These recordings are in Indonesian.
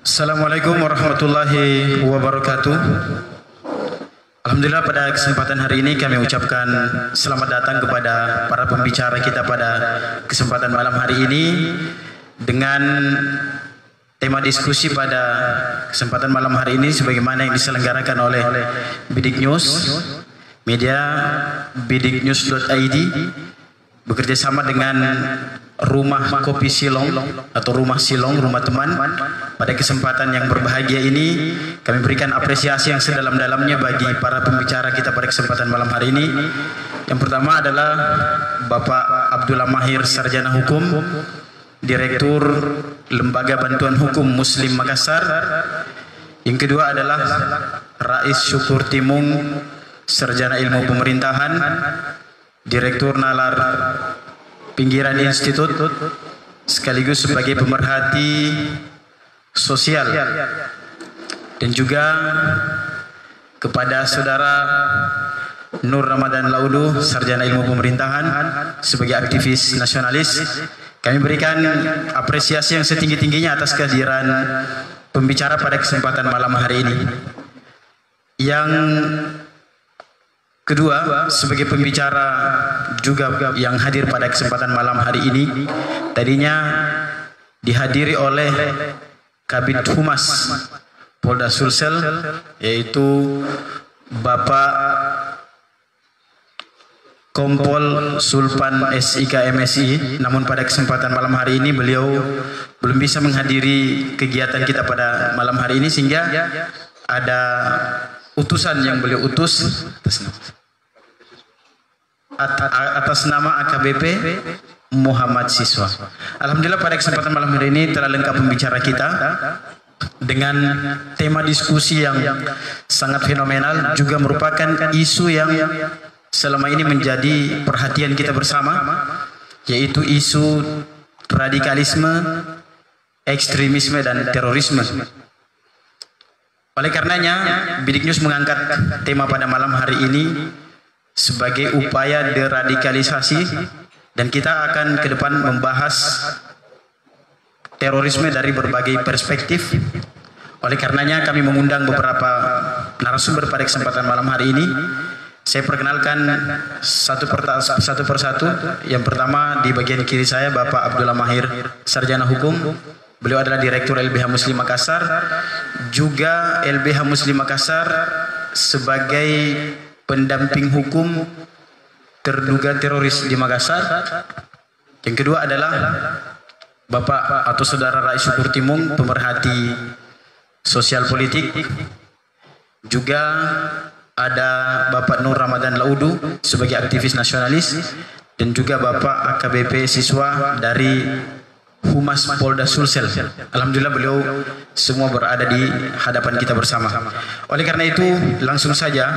Assalamualaikum warahmatullahi wabarakatuh. Alhamdulillah, pada kesempatan hari ini kami ucapkan selamat datang kepada para pembicara kita pada kesempatan malam hari ini dengan tema diskusi pada kesempatan malam hari ini sebagaimana yang diselenggarakan oleh Bidik News, media bidiknews.id bekerjasama dengan Rumah Kopi Silong atau Rumah Silong, Rumah Teman. Pada kesempatan yang berbahagia ini kami berikan apresiasi yang sedalam-dalamnya bagi para pembicara kita pada kesempatan malam hari ini. Yang pertama adalah Bapak Abdullah Mahir, Sarjana Hukum, Direktur Lembaga Bantuan Hukum Muslim Makassar. Yang kedua adalah Rais Syukur Timung, Sarjana Ilmu Pemerintahan, Direktur Nalar Pinggiran Institut, sekaligus sebagai pemerhati sosial. Dan juga kepada saudara Nur Ramadan Laudu, Sarjana Ilmu Pemerintahan, sebagai aktivis nasionalis. Kami berikan apresiasi yang setinggi-tingginya atas kehadiran pembicara pada kesempatan malam hari ini. Yang kedua, sebagai pembicara juga yang hadir pada kesempatan malam hari ini, tadinya dihadiri oleh Kabid Humas Polda Sulsel, yaitu Bapak Kompol Sulpan SIK MSI. Namun pada kesempatan malam hari ini beliau belum bisa menghadiri kegiatan kita pada malam hari ini, sehingga ada utusan yang beliau utus atas nama AKBP Muhammad Siswa. Alhamdulillah, pada kesempatan malam hari ini telah lengkap pembicara kita dengan tema diskusi yang sangat fenomenal, juga merupakan isu yang selama ini menjadi perhatian kita bersama, yaitu isu radikalisme, ekstremisme, dan terorisme. Oleh karenanya, Bidik News mengangkat tema pada malam hari ini sebagai upaya deradikalisasi, dan kita akan ke depan membahas terorisme dari berbagai perspektif. Oleh karenanya kami mengundang beberapa narasumber pada kesempatan malam hari ini. Saya perkenalkan satu persatu. Yang pertama, di bagian kiri saya Bapak Abdullah Mahir, Sarjana Hukum. Beliau adalah Direktur LBH Muslim Makassar, juga LBH Muslim Makassar sebagai pendamping hukum terduga teroris di Makassar. Yang kedua adalah Bapak atau Saudara Rais Syukur Timung, pemerhati sosial politik. Juga ada Bapak Nur Ramadan Laudu sebagai aktivis nasionalis, dan juga Bapak AKBP Siswa dari Humas Polda Sulsel. Alhamdulillah, beliau semua berada di hadapan kita bersama. Oleh karena itu, langsung saja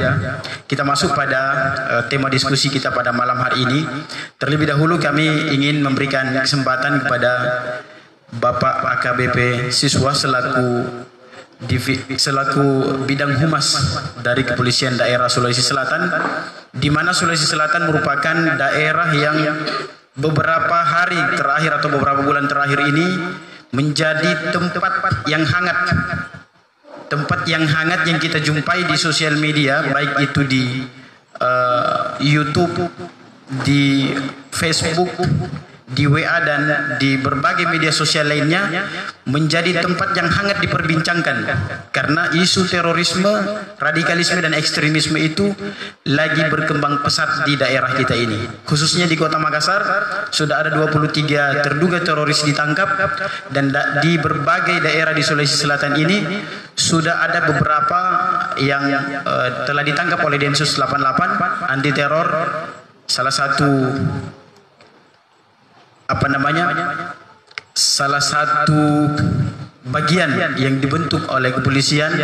kita masuk pada tema diskusi kita pada malam hari ini. Terlebih dahulu kami ingin memberikan kesempatan kepada Bapak AKBP Siswa selaku bidang humas dari Kepolisian Daerah Sulawesi Selatan, di mana Sulawesi Selatan merupakan daerah yang beberapa hari terakhir atau beberapa bulan terakhir ini menjadi tempat yang hangat yang kita jumpai di sosial media, baik itu di YouTube, di Facebook, di WA, dan di berbagai media sosial lainnya, menjadi tempat yang hangat diperbincangkan, karena isu terorisme, radikalisme, dan ekstremisme itu lagi berkembang pesat di daerah kita ini. Khususnya di Kota Makassar sudah ada 23 terduga teroris ditangkap, dan di berbagai daerah di Sulawesi Selatan ini sudah ada beberapa yang telah ditangkap oleh Densus 88 anti teror. Salah satu bagian yang dibentuk oleh kepolisian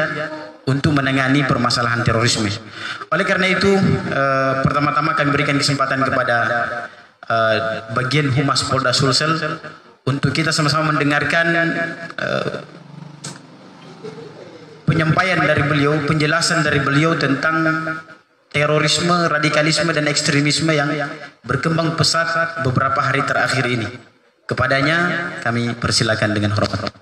untuk menangani permasalahan terorisme. Oleh karena itu, pertama-tama kami berikan kesempatan kepada bagian Humas Polda Sulsel untuk kita sama-sama mendengarkan penyampaian dari beliau, penjelasan dari beliau tentang terorisme, radikalisme, dan ekstremisme yang berkembang pesat beberapa hari terakhir ini. Kepadanya kami persilakan dengan hormat.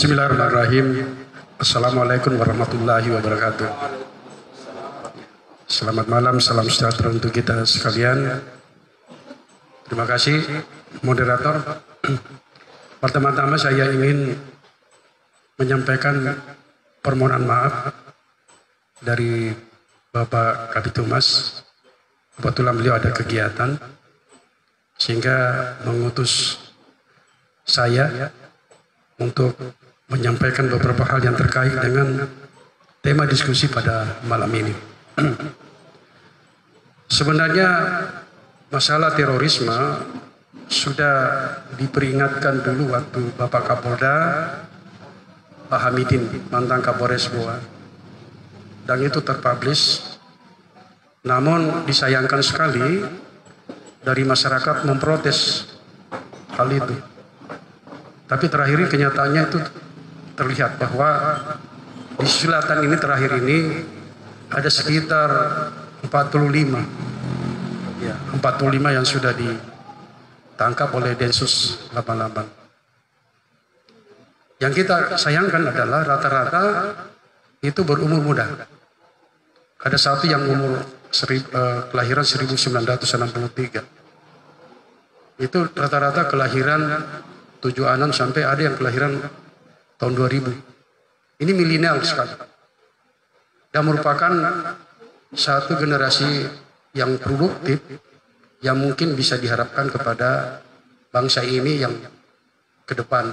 Bismillahirrahmanirrahim. Assalamualaikum warahmatullahi wabarakatuh. Selamat malam, salam sejahtera untuk kita sekalian. Terima kasih moderator. Pertama-tama saya ingin menyampaikan permohonan maaf dari Bapak Kabid Humas. Kebetulan beliau ada kegiatan sehingga mengutus saya untuk menyampaikan beberapa hal yang terkait dengan tema diskusi pada malam ini. Sebenarnya masalah terorisme sudah diperingatkan dulu waktu Bapak Kapolda Pak Hamidin, mantan Kapolres Goa, dan itu terpublish. Namun disayangkan sekali dari masyarakat memprotes hal itu. Tapi terakhir kenyataannya itu terlihat bahwa di selatan ini terakhir ini ada sekitar 45 yang sudah ditangkap oleh Densus 88. Yang kita sayangkan adalah rata-rata itu berumur muda. Ada satu yang kelahiran 1963. Itu rata-rata kelahiran 76 sampai ada yang kelahiran tahun 2000. Ini milenial sekali. Dan merupakan satu generasi yang produktif yang mungkin bisa diharapkan kepada bangsa ini yang ke depan.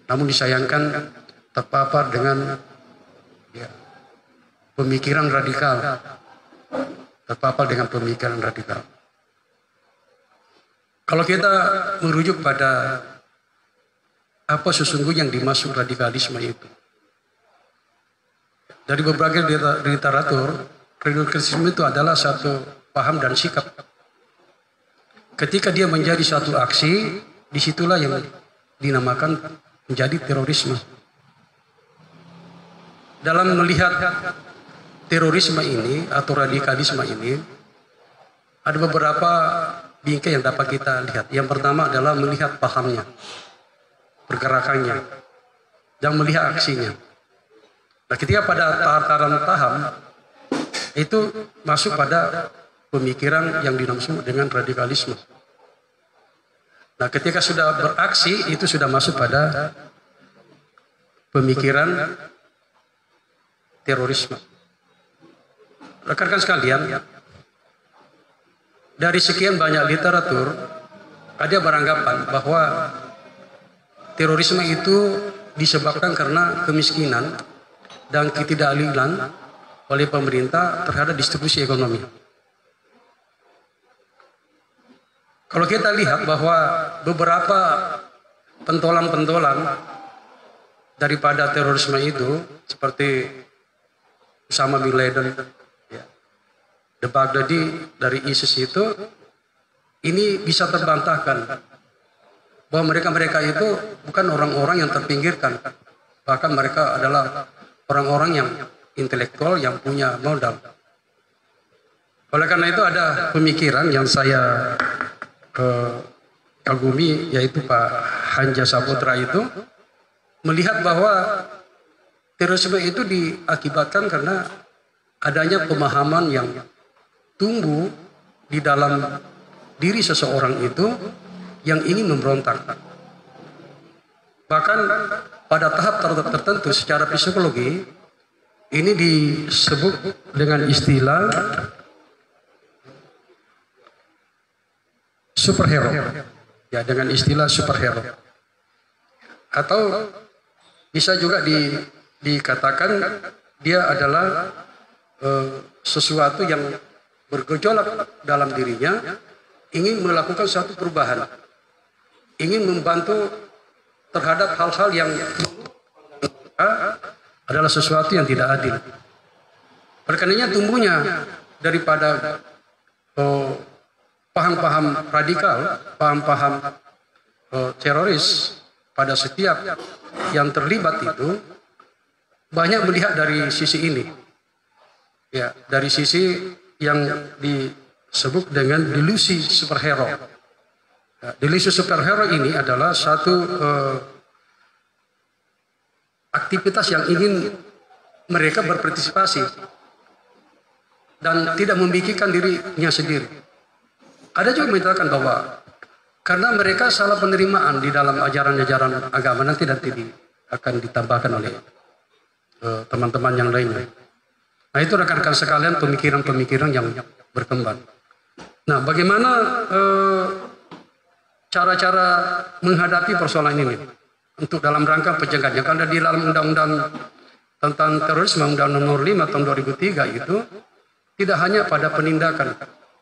Namun disayangkan terpapar dengan pemikiran radikal. Terpapar dengan pemikiran radikal. Kalau kita merujuk pada apa sesungguhnya yang dimaksud radikalisme itu. Dari berbagai literatur, radikalisme itu adalah satu paham dan sikap. Ketika dia menjadi satu aksi, disitulah yang dinamakan menjadi terorisme. Dalam melihat terorisme ini atau radikalisme ini, ada beberapa bingkai yang dapat kita lihat. Yang pertama adalah melihat pahamnya, pergerakannya, dan melihat aksinya. Nah, ketika pada tataran paham itu masuk pada pemikiran yang dinamakan dengan radikalisme. Nah, ketika sudah beraksi itu sudah masuk pada pemikiran terorisme. Rekan-rekan sekalian, dari sekian banyak literatur ada beranggapan bahwa terorisme itu disebabkan karena kemiskinan dan ketidakadilan oleh pemerintah terhadap distribusi ekonomi. Kalau kita lihat bahwa beberapa pentolan-pentolan daripada terorisme itu seperti Osama bin Laden, The Baghdadi dari ISIS itu, ini bisa terbantahkan bahwa mereka itu bukan orang-orang yang terpinggirkan, bahkan mereka adalah orang-orang yang intelektual yang punya modal. Oleh karena itu ada pemikiran yang saya kagumi, yaitu Pak Hanja Saputra itu melihat bahwa terorisme itu diakibatkan karena adanya pemahaman yang tumbuh di dalam diri seseorang itu yang ingin memberontak. Bahkan pada tahap tertentu secara psikologi ini disebut dengan istilah superhero. Ya, dengan istilah superhero. Atau bisa juga dikatakan dia adalah sesuatu yang bergejolak dalam dirinya, ingin melakukan suatu perubahan, ingin membantu terhadap hal-hal yang adalah sesuatu yang tidak adil. Oleh karenanya tumbuhnya daripada paham-paham radikal, paham-paham teroris pada setiap yang terlibat itu banyak melihat dari sisi ini, ya, dari sisi yang disebut dengan delusi superhero. Ya, delusi superhero ini adalah satu aktivitas yang ingin mereka berpartisipasi dan tidak memikirkan dirinya sendiri. Ada juga mengatakan bahwa karena mereka salah penerimaan di dalam ajaran-ajaran agama, nanti akan ditambahkan oleh teman-teman yang lainnya. Nah, itu rekan-rekan sekalian pemikiran-pemikiran yang berkembang. Nah, bagaimana cara-cara menghadapi persoalan ini untuk dalam rangka pencegahan? Yang ada di dalam Undang-Undang tentang Terorisme, Undang-Undang Nomor 5 tahun 2003 itu tidak hanya pada penindakan,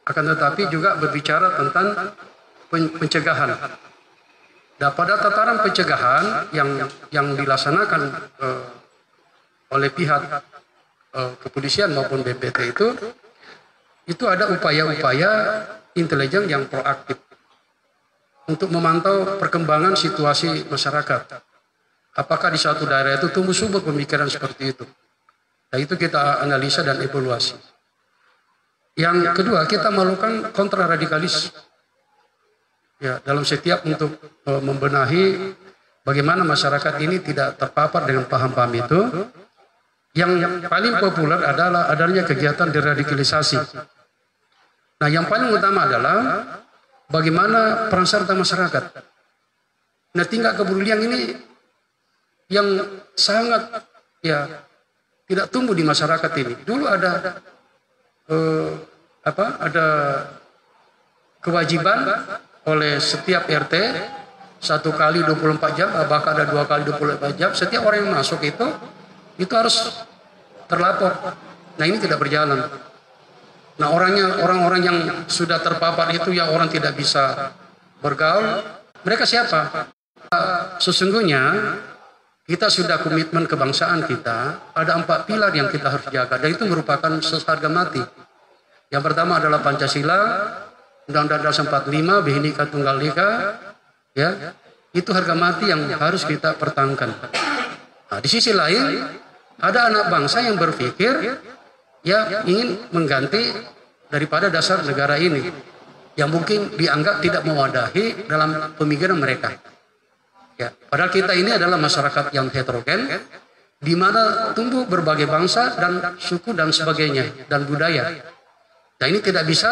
akan tetapi juga berbicara tentang pencegahan. Dan pada tataran pencegahan yang dilaksanakan oleh pihak kepolisian maupun BPT itu ada upaya-upaya intelijen yang proaktif untuk memantau perkembangan situasi masyarakat. Apakah di suatu daerah itu tumbuh subur pemikiran seperti itu? Nah, itu kita analisa dan evaluasi. Yang kedua, kita melakukan kontraradikalis. Ya, dalam setiap untuk membenahi bagaimana masyarakat ini tidak terpapar dengan paham-paham itu. Yang paling populer adalah adanya kegiatan deradikalisasi. Nah, yang paling utama adalah bagaimana peran serta masyarakat. Nah, tingkat kepedulian ini yang sangat tidak tumbuh di masyarakat ini. Dulu ada ada kewajiban oleh setiap RT 1 kali 24 jam, bahkan ada 2 kali 24 jam. Setiap orang yang masuk itu harus terlapor. Nah, ini tidak berjalan. Nah, orang-orang yang sudah terpapar itu yang orang tidak bisa bergaul, mereka siapa? Sesungguhnya kita sudah komitmen kebangsaan kita, ada 4 pilar yang kita harus jaga, dan itu merupakan seharga mati. Yang pertama adalah Pancasila, Undang-Undang Dasar 45, Bhinneka Tunggal Ika, ya, itu harga mati yang harus kita pertahankan. Nah, di sisi lain, ada anak bangsa yang berpikir, ya, ingin mengganti daripada dasar negara ini, yang mungkin dianggap tidak mewadahi dalam pemikiran mereka. Ya, padahal kita ini adalah masyarakat yang heterogen, di mana tumbuh berbagai bangsa dan suku dan sebagainya dan budaya. Nah, ini tidak bisa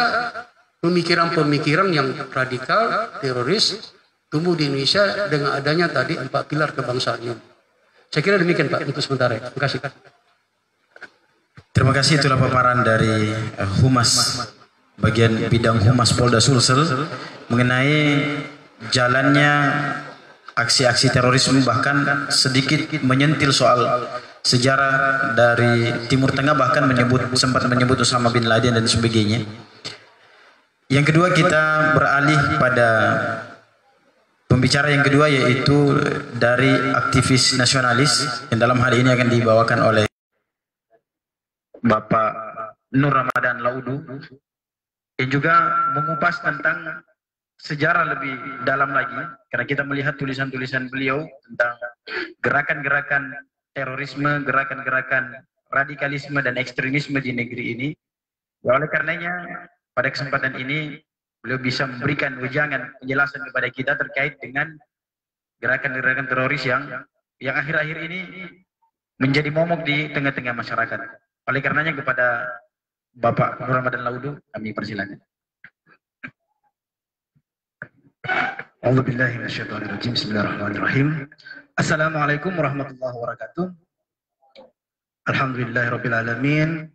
pemikiran-pemikiran yang radikal, teroris tumbuh di Indonesia dengan adanya tadi 4 pilar kebangsaan ini. Saya kira demikian, Pak, untuk sementara. Terima kasih. Terima kasih, itulah paparan dari Humas bagian bidang Humas Polda Sulsel mengenai jalannya aksi-aksi terorisme, bahkan sedikit menyentil soal sejarah dari Timur Tengah, bahkan sempat menyebut Osama bin Laden dan sebagainya. Yang kedua, kita beralih pada pembicara yang kedua, yaitu dari aktivis nasionalis yang dalam hal ini akan dibawakan oleh Bapak Nur Ramadan Laudu, yang juga mengupas tentang sejarah lebih dalam lagi, karena kita melihat tulisan-tulisan beliau tentang gerakan-gerakan terorisme, gerakan-gerakan radikalisme dan ekstremisme di negeri ini. Ya, oleh karenanya pada kesempatan ini beliau bisa memberikan wejangan penjelasan kepada kita terkait dengan gerakan-gerakan teroris yang akhir-akhir ini menjadi momok di tengah-tengah masyarakat. Oleh karenanya kepada Bapak Nur Ramadan Laudu kami persilakan. A'udzubillahi minasyaitonirrajim. Bismillahirrahmanirrahim. Assalamualaikum warahmatullahi wabarakatuh. Alhamdulillahirabbil alamin.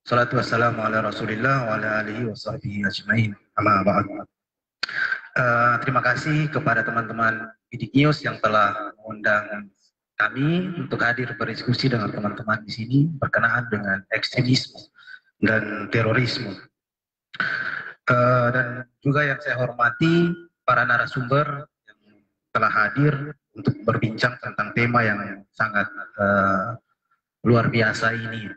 Salatu wassalamu ala Rasulillah wa ala alihi washabbihi ajmain. Amma ba'd. Terima kasih kepada teman-teman Bidik News yang telah mengundang kami untuk hadir berdiskusi dengan teman-teman di sini berkenaan dengan ekstremisme dan terorisme. Dan juga yang saya hormati para narasumber yang telah hadir untuk berbincang tentang tema yang sangat luar biasa ini.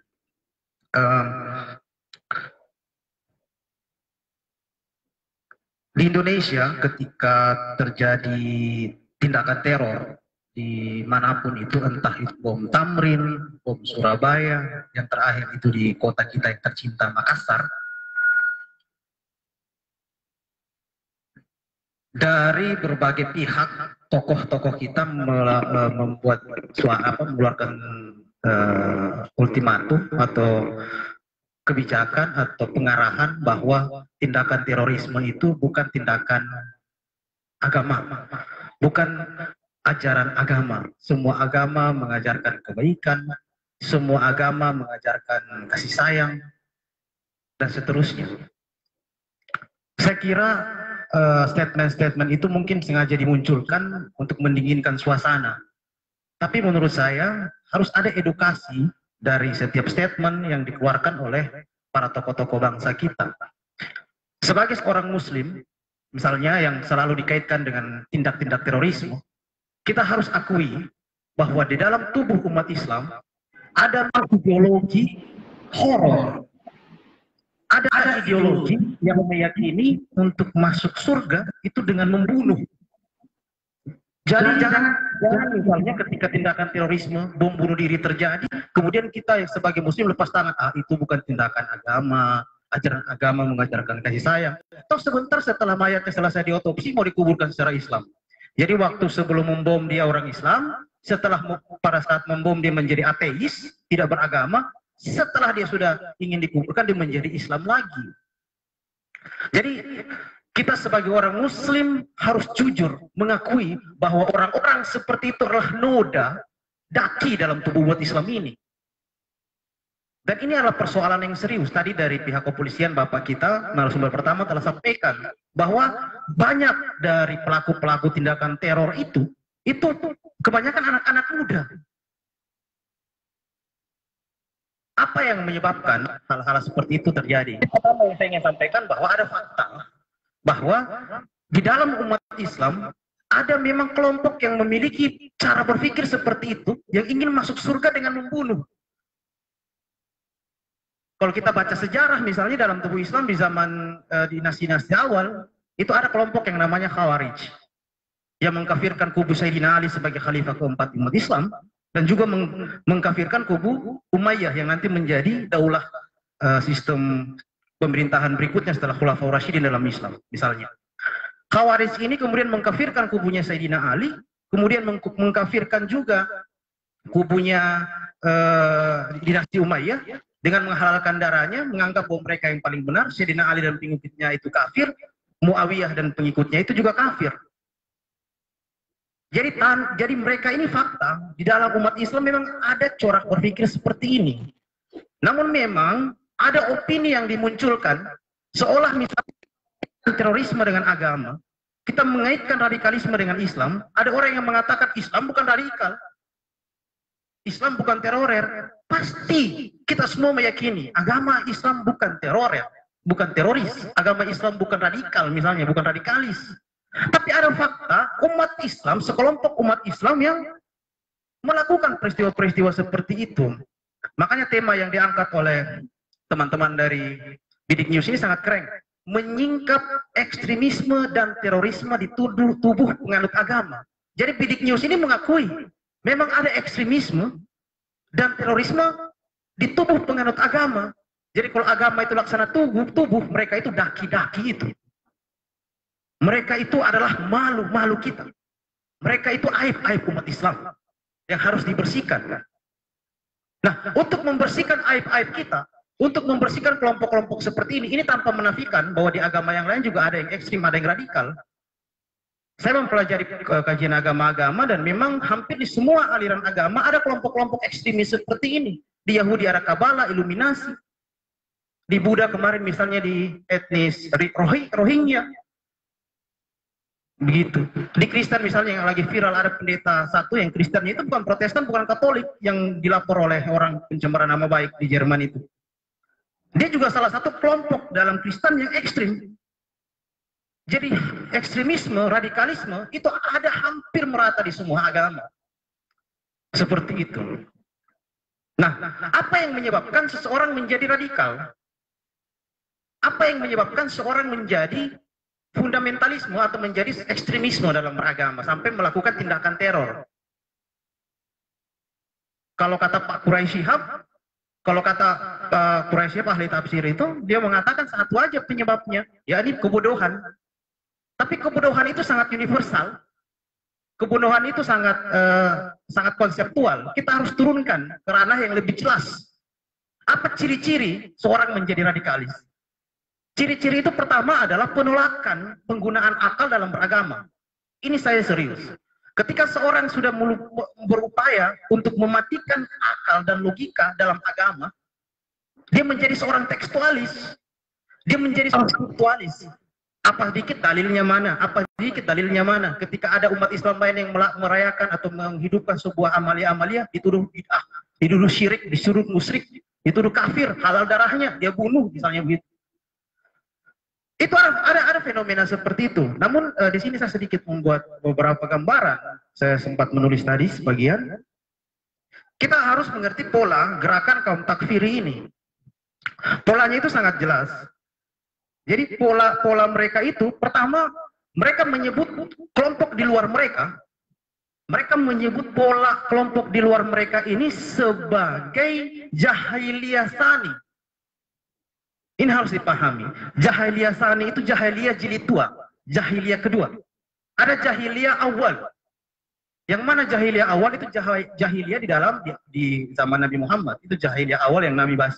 Di Indonesia ketika terjadi tindakan teror dimanapun itu, entah itu bom Tamrin, bom Surabaya, yang terakhir itu di kota kita yang tercinta Makassar, dari berbagai pihak tokoh-tokoh kita membuat mengeluarkan ultimatum atau kebijakan atau pengarahan bahwa tindakan terorisme itu bukan tindakan agama, bukan ajaran agama. Semua agama mengajarkan kebaikan, semua agama mengajarkan kasih sayang, dan seterusnya. Saya kira statement-statement itu mungkin sengaja dimunculkan untuk mendinginkan suasana. Tapi menurut saya harus ada edukasi dari setiap statement yang dikeluarkan oleh para tokoh-tokoh bangsa kita. Sebagai seorang muslim, misalnya yang selalu dikaitkan dengan tindak-tindak terorisme, kita harus akui bahwa di dalam tubuh umat Islam ada ideologi horor. Ada ideologi yang meyakini untuk masuk surga itu dengan membunuh. Jadi jangan misalnya ketika tindakan terorisme, bom bunuh diri terjadi, kemudian kita yang sebagai muslim lepas tangan, itu bukan tindakan agama, ajaran agama mengajarkan kasih sayang. Toh sebentar setelah mayatnya selesai diotopsi mau dikuburkan secara Islam. Jadi waktu sebelum membom dia orang Islam, setelah pada saat membom dia menjadi ateis, tidak beragama, setelah dia sudah ingin dikuburkan dia menjadi Islam lagi. Jadi kita sebagai orang muslim harus jujur mengakui bahwa orang-orang seperti itu adalah noda daki dalam tubuh umat Islam ini. Dan ini adalah persoalan yang serius. Tadi dari pihak kepolisian Bapak kita, narasumber pertama telah sampaikan bahwa banyak dari pelaku-pelaku tindakan teror itu kebanyakan anak-anak muda. Apa yang menyebabkan hal-hal seperti itu terjadi? Pertama yang saya ingin sampaikan bahwa ada fakta bahwa di dalam umat Islam ada memang kelompok yang memiliki cara berpikir seperti itu, yang ingin masuk surga dengan membunuh. Kalau kita baca sejarah misalnya dalam tubuh Islam di zaman dinasti-dinasti awal, itu ada kelompok yang namanya Khawarij, yang mengkafirkan kubu Sayyidina Ali sebagai khalifah keempat umat Islam, dan juga mengkafirkan kubu Umayyah yang nanti menjadi daulah sistem pemerintahan berikutnya setelah Khulafaur Rasyidin dalam Islam misalnya. Khawarij ini kemudian mengkafirkan kubunya Sayyidina Ali, kemudian mengkafirkan juga kubunya dinasti Umayyah dengan menghalalkan darahnya, menganggap bahwa mereka yang paling benar, Sayyidina Ali dan pengikutnya itu kafir, Muawiyah dan pengikutnya itu juga kafir. Jadi mereka ini fakta, di dalam umat Islam memang ada corak berpikir seperti ini. Namun memang ada opini yang dimunculkan, seolah misalnya terorisme dengan agama, kita mengaitkan radikalisme dengan Islam, ada orang yang mengatakan Islam bukan radikal, Islam bukan terorer. Pasti kita semua meyakini agama Islam bukan terorer, bukan teroris, agama Islam bukan radikal misalnya, bukan radikalis. Tapi ada fakta umat Islam, sekelompok umat Islam yang melakukan peristiwa-peristiwa seperti itu. Makanya tema yang diangkat oleh teman-teman dari Bidik News ini sangat keren. Menyingkap ekstremisme dan terorisme di tubuh penganut agama. Jadi Bidik News ini mengakui memang ada ekstremisme dan terorisme di tubuh penganut agama. Jadi kalau agama itu laksana tubuh mereka itu daki-daki itu. Mereka itu adalah malu-malu kita. Mereka itu aib-aib umat Islam yang harus dibersihkan. Nah, untuk membersihkan aib-aib kita, untuk membersihkan kelompok-kelompok seperti ini tanpa menafikan bahwa di agama yang lain juga ada yang ekstrim, ada yang radikal. Saya mempelajari kajian agama-agama dan memang hampir di semua aliran agama ada kelompok-kelompok ekstremis seperti ini. Di Yahudi ada Kabbalah, Iluminasi. Di Buddha kemarin misalnya di etnis Rohingya. Begitu. Di Kristen misalnya yang lagi viral ada pendeta satu yang Kristennya itu bukan Protestan, bukan Katolik, yang dilapor oleh orang pencemaran nama baik di Jerman itu. Dia juga salah satu kelompok dalam Kristen yang ekstrim. Jadi ekstremisme, radikalisme itu ada hampir merata di semua agama. Seperti itu. Nah, apa yang menyebabkan seseorang menjadi radikal? Apa yang menyebabkan seorang menjadi fundamentalisme atau menjadi ekstremisme dalam beragama sampai melakukan tindakan teror? Kalau kata Pak Quraisy Shihab, kalau kata Quraisy Shihab ahli tafsir itu, dia mengatakan satu aja penyebabnya, yakni kebodohan. Tapi kebodohan itu sangat universal. Kebodohan itu sangat sangat konseptual. Kita harus turunkan ke ranah yang lebih jelas. Apa ciri-ciri seorang menjadi radikalis? Ciri-ciri itu pertama adalah penolakan penggunaan akal dalam beragama. Ini saya serius. Ketika seorang sudah berupaya untuk mematikan akal dan logika dalam agama, dia menjadi seorang tekstualis. Dia menjadi seorang tekstualis. Apa sedikit dalilnya mana? Apa sedikit dalilnya mana? Ketika ada umat Islam lain yang merayakan atau menghidupkan sebuah amalia-amalia, dituduh bid'ah, dituduh syirik, disuruh musyrik, dituduh kafir, halal darahnya, dia bunuh misalnya begitu. Itu ada fenomena seperti itu. Namun di sini saya sedikit membuat beberapa gambaran. Saya sempat menulis tadi sebagian. Kita harus mengerti pola gerakan kaum takfiri ini. Polanya itu sangat jelas. Jadi pola mereka itu, pertama mereka menyebut kelompok di luar mereka. Mereka menyebut pola kelompok di luar mereka ini sebagai jahiliyah tsani. Ini harus dipahami. Jahiliyah tsani itu jahiliyah jilid tua, jahiliyah kedua. Ada jahiliyah awal. Yang mana jahiliyah awal itu jahiliyah di dalam di zaman Nabi Muhammad. Itu jahiliyah awal yang Nabi bahas.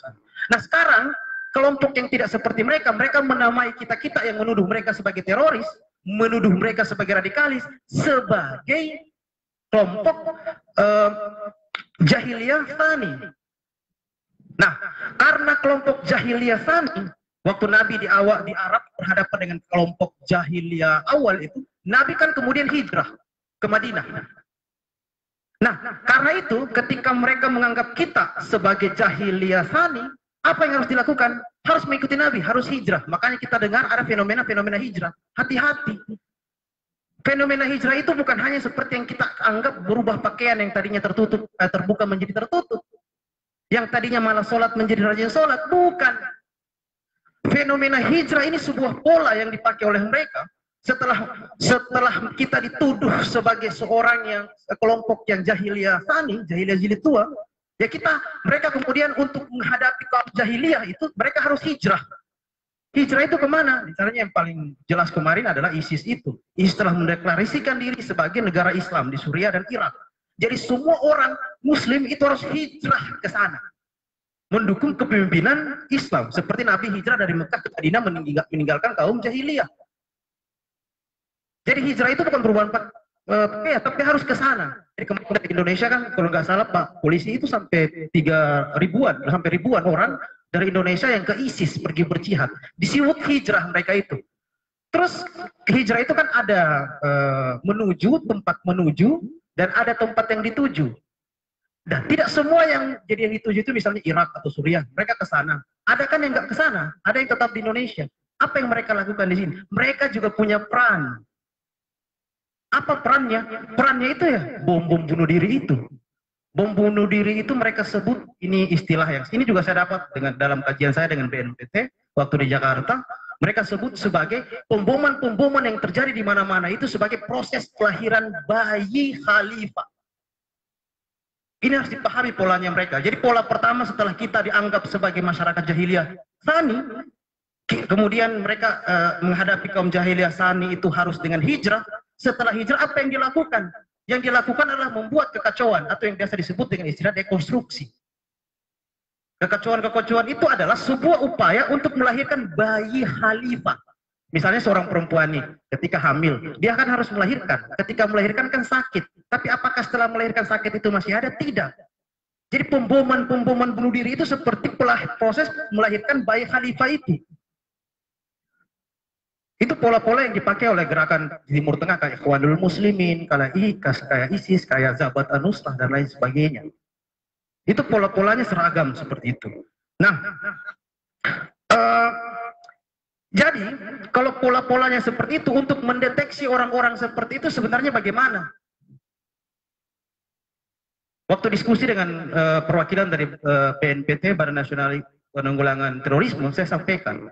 Nah sekarang kelompok yang tidak seperti mereka menamai kita-kita yang menuduh mereka sebagai teroris, menuduh mereka sebagai radikalis, sebagai kelompok jahiliyah tsani. Nah, karena kelompok jahiliyah tsani, waktu Nabi di Arab berhadapan dengan kelompok jahiliyah awal itu, Nabi kan kemudian hijrah ke Madinah. Nah, karena itu ketika mereka menganggap kita sebagai jahiliyah tsani, apa yang harus dilakukan? Harus mengikuti Nabi, harus hijrah. Makanya kita dengar ada fenomena-fenomena hijrah. Hati-hati. Fenomena hijrah itu bukan hanya seperti yang kita anggap berubah pakaian yang tadinya tertutup, terbuka menjadi tertutup. Yang tadinya malah sholat menjadi rajin sholat. Bukan. Fenomena hijrah ini sebuah pola yang dipakai oleh mereka. Setelah kita dituduh sebagai seorang yang kelompok yang jahiliyah tsani, jahiliyah jilid tua, ya mereka kemudian untuk menghadapi kaum jahiliyah itu mereka harus hijrah. Hijrah itu kemana? Misalnya yang paling jelas kemarin adalah ISIS itu. ISIS telah mendeklarasikan diri sebagai negara Islam di Suriah dan Irak. Jadi semua orang Muslim itu harus hijrah ke sana, mendukung kepemimpinan Islam. Seperti Nabi hijrah dari Mekah ke Madinah meninggalkan kaum jahiliyah. Jadi hijrah itu bukan perubahan pakaian, tapi harus ke sana. Jadi kemarin di Indonesia kan kalau nggak salah Pak polisi itu sampai ribuan orang dari Indonesia yang ke ISIS pergi berjihad. Disebut hijrah mereka itu. Terus hijrah itu kan ada tempat menuju dan ada tempat yang dituju. Dan tidak semua yang dituju itu misalnya Irak atau Suriah, mereka ke sana. Ada kan yang nggak ke sana, ada yang tetap di Indonesia. Apa yang mereka lakukan di sini? Mereka juga punya peran. Apa perannya? Perannya itu ya bom bunuh diri itu. Bom bunuh diri itu mereka sebut, ini istilah yang ini juga saya dapat dalam kajian saya dengan BNPT waktu di Jakarta. Mereka sebut sebagai pemboman yang terjadi di mana-mana itu sebagai proses kelahiran bayi khalifah. Ini harus dipahami polanya mereka. Jadi pola pertama setelah kita dianggap sebagai masyarakat jahiliyah tsani, kemudian mereka menghadapi kaum jahiliyah tsani itu harus dengan hijrah. Setelah hijrah apa yang dilakukan? Yang dilakukan adalah membuat kekacauan atau yang biasa disebut dengan istilah dekonstruksi. Kekacauan itu adalah sebuah upaya untuk melahirkan bayi khalifah. Misalnya seorang perempuan nih, ketika hamil, dia kan harus melahirkan. Ketika melahirkan kan sakit. Tapi apakah setelah melahirkan sakit itu masih ada? Tidak. Jadi pemboman bunuh diri itu seperti proses melahirkan bayi khalifah itu. Itu pola-pola yang dipakai oleh gerakan di Timur Tengah kayak Ikhwanul Muslimin, kayak ISIS, kayak Jabhat an-Nusrah dan lain sebagainya. Itu pola-polanya seragam seperti itu. Nah, jadi kalau pola-polanya seperti itu, untuk mendeteksi orang-orang seperti itu sebenarnya bagaimana? Waktu diskusi dengan perwakilan dari BNPT, Badan Nasional Penanggulangan Terorisme, saya sampaikan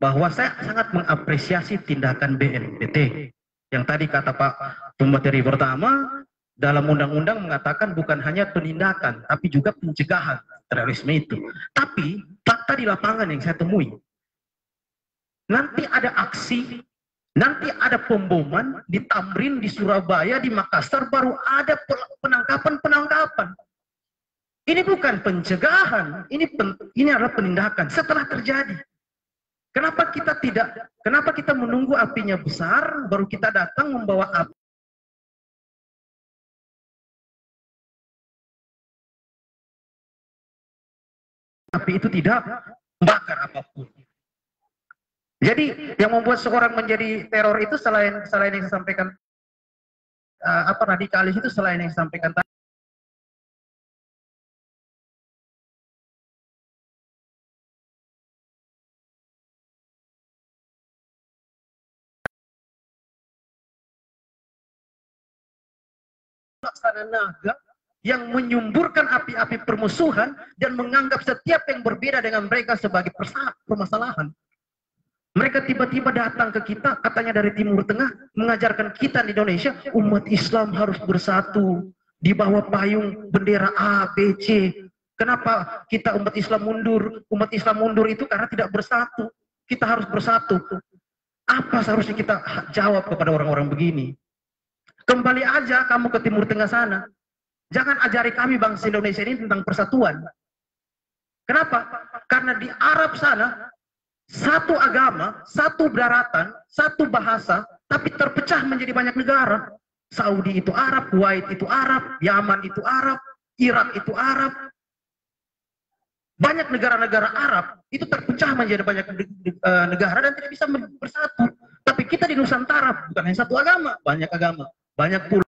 bahwa saya sangat mengapresiasi tindakan BNPT. Yang tadi kata Pak pemateri pertama, dalam undang-undang mengatakan bukan hanya penindakan, tapi juga pencegahan terorisme itu. Tapi fakta di lapangan yang saya temui, nanti ada aksi Nanti ada pemboman di Tamrin, di Surabaya, di Makassar, baru ada penangkapan. Ini bukan pencegahan, ini adalah penindakan setelah terjadi. Kenapa kita menunggu apinya besar, baru kita datang membawa api itu tidak membakar apapun. Jadi yang membuat seorang menjadi teror itu selain yang saya sampaikan radikalis itu, selain yang saya sampaikan tadi, laksana naga yang menyumburkan api-api permusuhan dan menganggap setiap yang berbeda dengan mereka sebagai permasalahan. Mereka tiba-tiba datang ke kita, katanya dari Timur Tengah, mengajarkan kita di Indonesia, umat Islam harus bersatu di bawah payung bendera A, B, C. Kenapa kita umat Islam mundur? Umat Islam mundur itu karena tidak bersatu. Kita harus bersatu. Apa seharusnya kita jawab kepada orang-orang begini? Kembali aja kamu ke Timur Tengah sana. Jangan ajari kami bangsa Indonesia ini tentang persatuan. Kenapa? Karena di Arab sana, satu agama, satu daratan, satu bahasa, tapi terpecah menjadi banyak negara. Saudi itu Arab, Kuwait itu Arab, Yaman itu Arab, Irak itu Arab. Banyak negara-negara Arab itu terpecah menjadi banyak negara dan tidak bisa bersatu. Tapi kita di Nusantara bukan hanya satu agama, banyak pulau.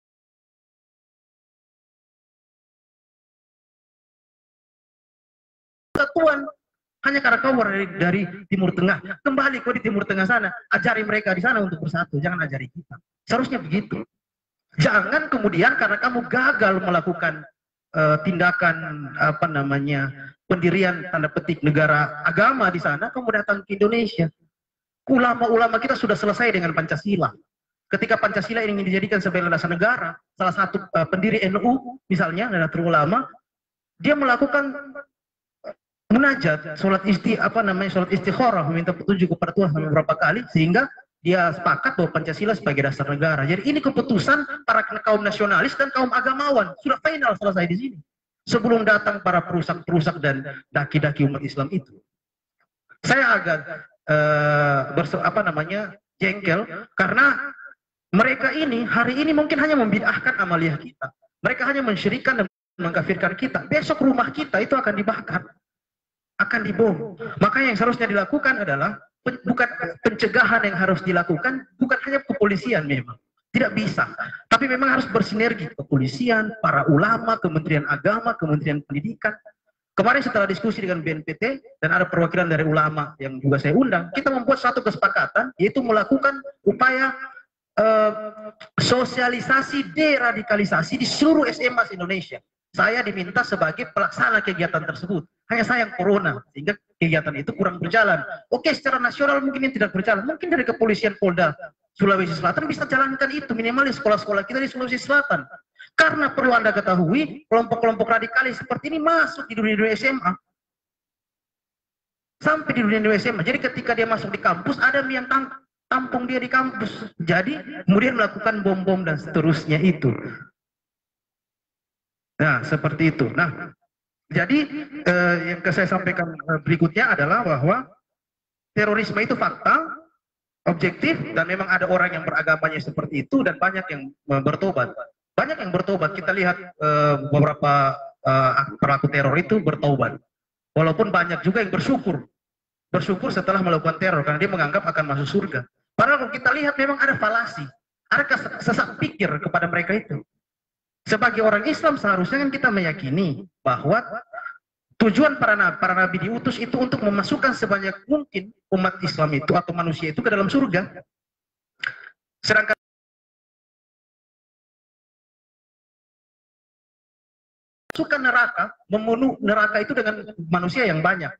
Persatuan hanya karena kau dari Timur Tengah. Kembali kau di Timur Tengah sana, ajari mereka di sana untuk bersatu, jangan ajari kita. Seharusnya begitu. Jangan kemudian karena kamu gagal melakukan tindakan pendirian tanda petik negara agama di sana, kamu datang ke Indonesia. Ulama-ulama kita sudah selesai dengan Pancasila. Ketika Pancasila ingin dijadikan sebagai landasan negara, salah satu pendiri NU misalnya, Nahdlatul Ulama, dia melakukan munajat, sholat istikharah, meminta petunjuk kepada Tuhan beberapa kali, sehingga dia sepakat bahwa Pancasila sebagai dasar negara. Jadi ini keputusan para kaum nasionalis dan kaum agamawan, sudah final selesai di sini. Sebelum datang para perusak-perusak dan daki-daki umat Islam itu. Saya agak jengkel karena mereka ini hari ini mungkin hanya membid'ahkan amaliyah kita. Mereka hanya mensyirikkan dan mengkafirkan kita. Besok rumah kita itu akan dibakar, akan dibom. Maka yang seharusnya dilakukan adalah bukan pencegahan yang harus dilakukan, bukan hanya kepolisian memang. Tidak bisa. Tapi memang harus bersinergi kepolisian, para ulama, Kementerian Agama, Kementerian Pendidikan. Kemarin setelah diskusi dengan BNPT dan ada perwakilan dari ulama yang juga saya undang, kita membuat satu kesepakatan, yaitu melakukan upaya sosialisasi deradikalisasi di seluruh SMA Indonesia. Saya diminta sebagai pelaksana kegiatan tersebut. Hanya sayang corona, sehingga kegiatan itu kurang berjalan. Oke, secara nasional mungkin ini tidak berjalan. Mungkin dari kepolisian Polda Sulawesi Selatan bisa jalankan itu, minimal di sekolah-sekolah kita di Sulawesi Selatan. Karena perlu Anda ketahui, kelompok-kelompok radikalis seperti ini masuk di dunia SMA. Sampai di dunia SMA. Jadi ketika dia masuk di kampus, ada yang tampung dia di kampus. Jadi kemudian melakukan bom-bom dan seterusnya itu. Nah, seperti itu. Nah, jadi yang saya sampaikan berikutnya adalah bahwa terorisme itu fakta, objektif, dan memang ada orang yang beragamanya seperti itu dan banyak yang bertobat. Banyak yang bertobat. Kita lihat beberapa pelaku teror itu bertobat. Walaupun banyak juga yang bersyukur. Bersyukur setelah melakukan teror karena dia menganggap akan masuk surga. Padahal kalau kita lihat memang ada falasi, ada sesat pikir kepada mereka itu. Sebagai orang Islam seharusnya kan kita meyakini bahwa tujuan para nabi diutus itu untuk memasukkan sebanyak mungkin umat Islam itu atau manusia itu ke dalam surga. Sedangkan masukkan neraka, membunuh neraka itu dengan manusia yang banyak.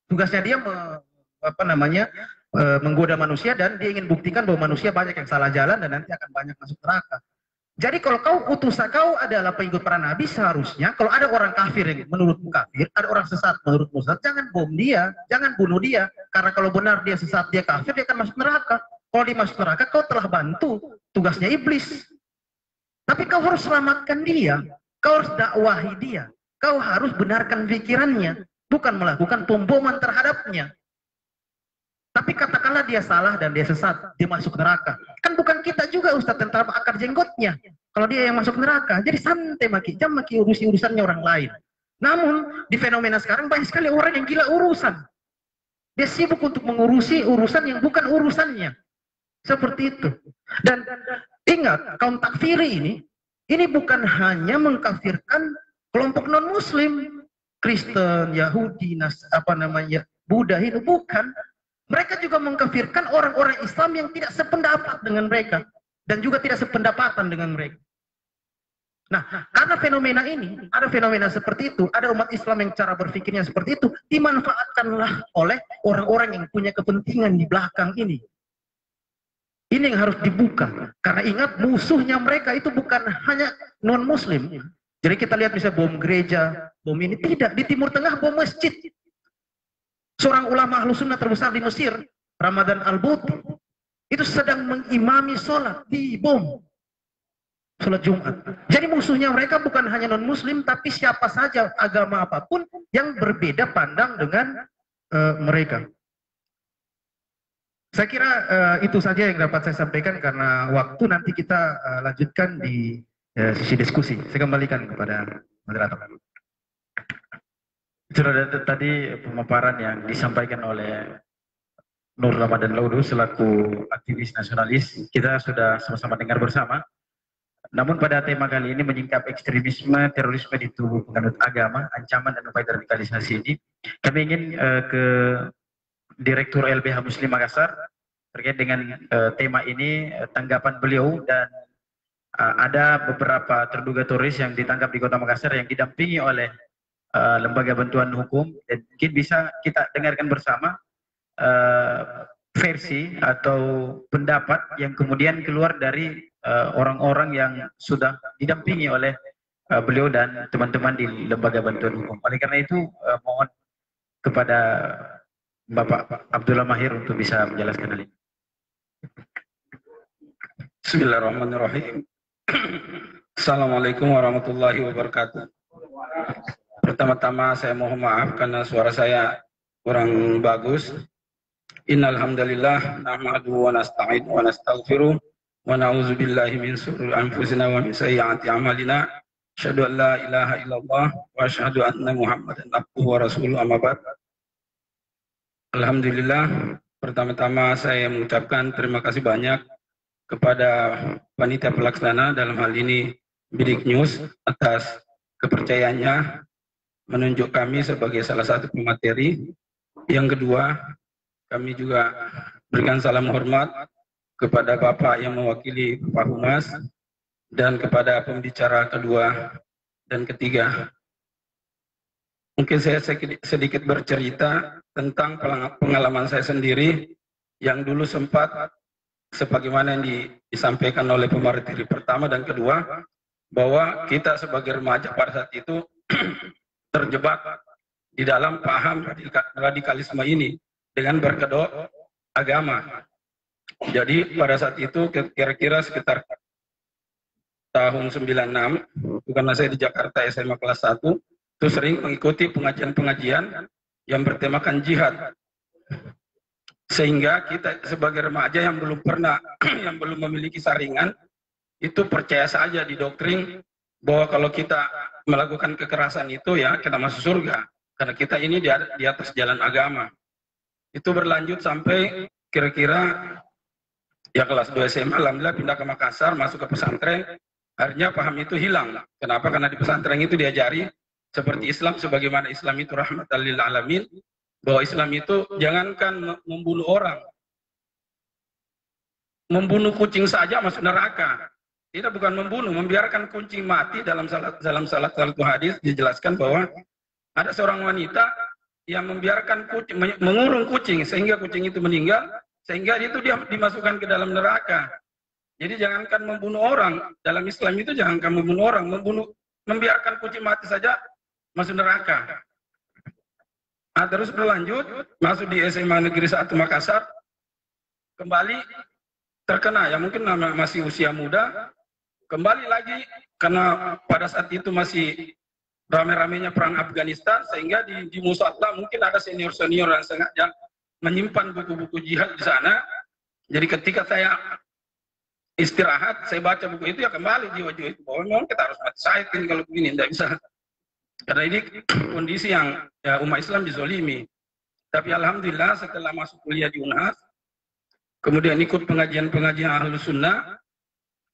Tugasnya dia menggoda manusia dan dia ingin buktikan bahwa manusia banyak yang salah jalan dan nanti akan banyak masuk neraka. Jadi kalau kau adalah pengikut para nabi, seharusnya kalau ada orang kafir yang menurutmu kafir, ada orang sesat menurutmu sesat, jangan bom dia, jangan bunuh dia. Karena kalau benar dia sesat, dia kafir, dia akan masuk neraka. Kalau dia masuk neraka, kau telah bantu tugasnya iblis. Tapi kau harus selamatkan dia. Kau harus dakwahi dia. Kau harus benarkan pikirannya. Bukan melakukan pemboman terhadapnya. Tapi katakanlah dia salah dan dia sesat, dia masuk neraka. Kan bukan kita juga Ustadz tentang akar jenggotnya. Kalau dia yang masuk neraka, jadi santai maki, jangan maki urusannya orang lain. Namun di fenomena sekarang banyak sekali orang yang gila urusan. Dia sibuk untuk mengurusi urusan yang bukan urusannya. Seperti itu. Dan ingat, kaum takfiri ini bukan hanya mengkafirkan kelompok non-muslim, Kristen, Yahudi, Buddha, Hindu, bukan. Mereka juga mengkafirkan orang-orang Islam yang tidak sependapat dengan mereka. Dan juga tidak sependapatan dengan mereka. Nah, karena fenomena ini, ada fenomena seperti itu, ada umat Islam yang cara berpikirnya seperti itu, dimanfaatkanlah oleh orang-orang yang punya kepentingan di belakang ini. Ini yang harus dibuka. Karena ingat, musuhnya mereka itu bukan hanya non-muslim. Jadi kita lihat misalnya bom gereja, bom ini. Tidak, di Timur Tengah bom masjid. Seorang ulama Ahlus Sunnah terbesar di Mesir, Ramadan Al-Buti, itu sedang mengimami sholat di bom. Sholat Jumat. Jadi musuhnya mereka bukan hanya non-muslim, tapi siapa saja, agama apapun, yang berbeda pandang dengan mereka. Saya kira itu saja yang dapat saya sampaikan, karena waktu nanti kita lanjutkan di sisi diskusi. Saya kembalikan kepada moderator. Sudah ada tadi pemaparan yang disampaikan oleh Nur Ramadan Laudo selaku aktivis nasionalis. Kita sudah sama-sama dengar bersama. Namun pada tema kali ini menyingkap ekstremisme, terorisme di tubuh penganut agama, ancaman dan upaya radikalisasi ini, kami ingin ke Direktur LBH Muslim Makassar terkait dengan tema ini, tanggapan beliau, dan ada beberapa terduga teroris yang ditangkap di Kota Makassar yang didampingi oleh lembaga bantuan hukum, dan mungkin bisa kita dengarkan bersama versi atau pendapat yang kemudian keluar dari orang-orang yang sudah didampingi oleh beliau dan teman-teman di lembaga bantuan hukum. Oleh karena itu mohon kepada Bapak Abdullah Mahir untuk bisa menjelaskan hal ini. Bismillahirrahmanirrahim. Assalamualaikum warahmatullahi wabarakatuh. Pertama-tama saya mohon maaf karena suara saya kurang bagus. Innal hamdalillah nahmaduhu wa nasta'inu wa nastaghfiruh wa na'udzu billahi min shururi anfusina wa min sayyiati a'malina. Asyhadu an la ilaha illallah wa asyhadu anna Muhammadan abduhu wa rasuluhu, amma ba'd. Alhamdulillah, pertama-tama saya mengucapkan terima kasih banyak kepada panitia pelaksana, dalam hal ini Bidik News, atas kepercayaannya menunjuk kami sebagai salah satu pemateri. Yang kedua, kami juga berikan salam hormat kepada Bapak yang mewakili Pak Humas dan kepada pembicara kedua dan ketiga. Mungkin saya sedikit bercerita tentang pengalaman saya sendiri yang dulu sempat, sebagaimana yang disampaikan oleh pemateri pertama dan kedua, bahwa kita sebagai remaja pada saat itu terjebak di dalam paham radikalisme ini dengan berkedok agama. Jadi pada saat itu kira-kira sekitar tahun 96, karena saya di Jakarta SMA kelas 1, itu sering mengikuti pengajian-pengajian yang bertemakan jihad. Sehingga kita sebagai remaja yang belum pernah, yang belum memiliki saringan, itu percaya saja di doktrin bahwa kalau kita melakukan kekerasan itu ya kita masuk surga, karena kita ini di atas jalan agama. Itu berlanjut sampai kira-kira ya kelas 2 SMA, alhamdulillah pindah ke Makassar, masuk ke pesantren. Akhirnya paham itu hilang. Kenapa? Karena di pesantren itu diajari seperti Islam, sebagaimana Islam itu rahmatan lil alamin, bahwa Islam itu jangankan membunuh orang, membunuh kucing saja masuk neraka. Tidak, bukan membunuh, membiarkan kucing mati. Dalam salah satu hadis dijelaskan bahwa ada seorang wanita yang membiarkan kucing, mengurung kucing sehingga kucing itu meninggal, sehingga itu dia dimasukkan ke dalam neraka. Jadi jangankan membunuh orang, dalam Islam itu jangankan membunuh orang, membiarkan kucing mati saja masuk neraka. Nah, terus berlanjut masuk di SMA Negeri 1 Makassar. Kembali terkena, ya mungkin masih usia muda, kembali lagi karena pada saat itu masih rame-ramenya perang Afghanistan, sehingga di musala mungkin ada senior-senior yang sengaja menyimpan buku-buku jihad di sana. Jadi ketika saya istirahat, saya baca buku itu, ya kembali jiwa-jiwa itu bahwa memang kita harus mati syahid ini kalau begini, tidak bisa. Karena ini kondisi yang ya, umat Islam dizolimi. Tapi alhamdulillah setelah masuk kuliah di UNHAS, kemudian ikut pengajian-pengajian Ahlus Sunnah,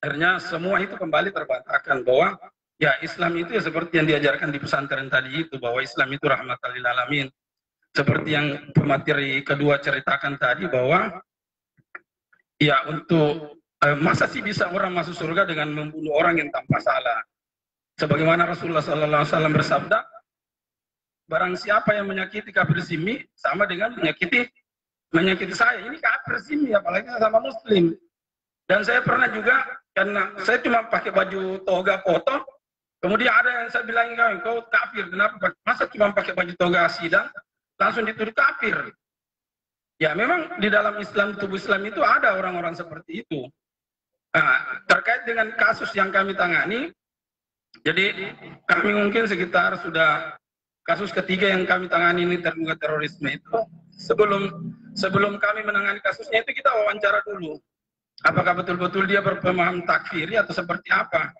akhirnya semua itu kembali terbantahkan bahwa ya Islam itu ya seperti yang diajarkan di pesantren tadi itu, bahwa Islam itu rahmatan lil alamin. Seperti yang pemateri kedua ceritakan tadi, bahwa ya untuk masa sih bisa orang masuk surga dengan membunuh orang yang tanpa salah. Sebagaimana Rasulullah SAW bersabda, barang siapa yang menyakiti kafir zimmi sama dengan menyakiti saya. Ini kafir zimmi, apalagi sama muslim. Dan saya pernah juga, karena saya cuma pakai baju toga potong, kemudian ada yang saya bilang, kau kafir, kenapa? Masa cuma pakai baju toga sidang, langsung dituduh kafir. Ya memang di dalam Islam, tubuh Islam itu ada orang-orang seperti itu. Nah, terkait dengan kasus yang kami tangani, jadi kami mungkin sekitar sudah kasus ketiga yang kami tangani ini terduga terorisme itu. Sebelum kami menangani kasusnya itu kita wawancara dulu. Apakah betul-betul dia berpemaham takfiri atau seperti apa?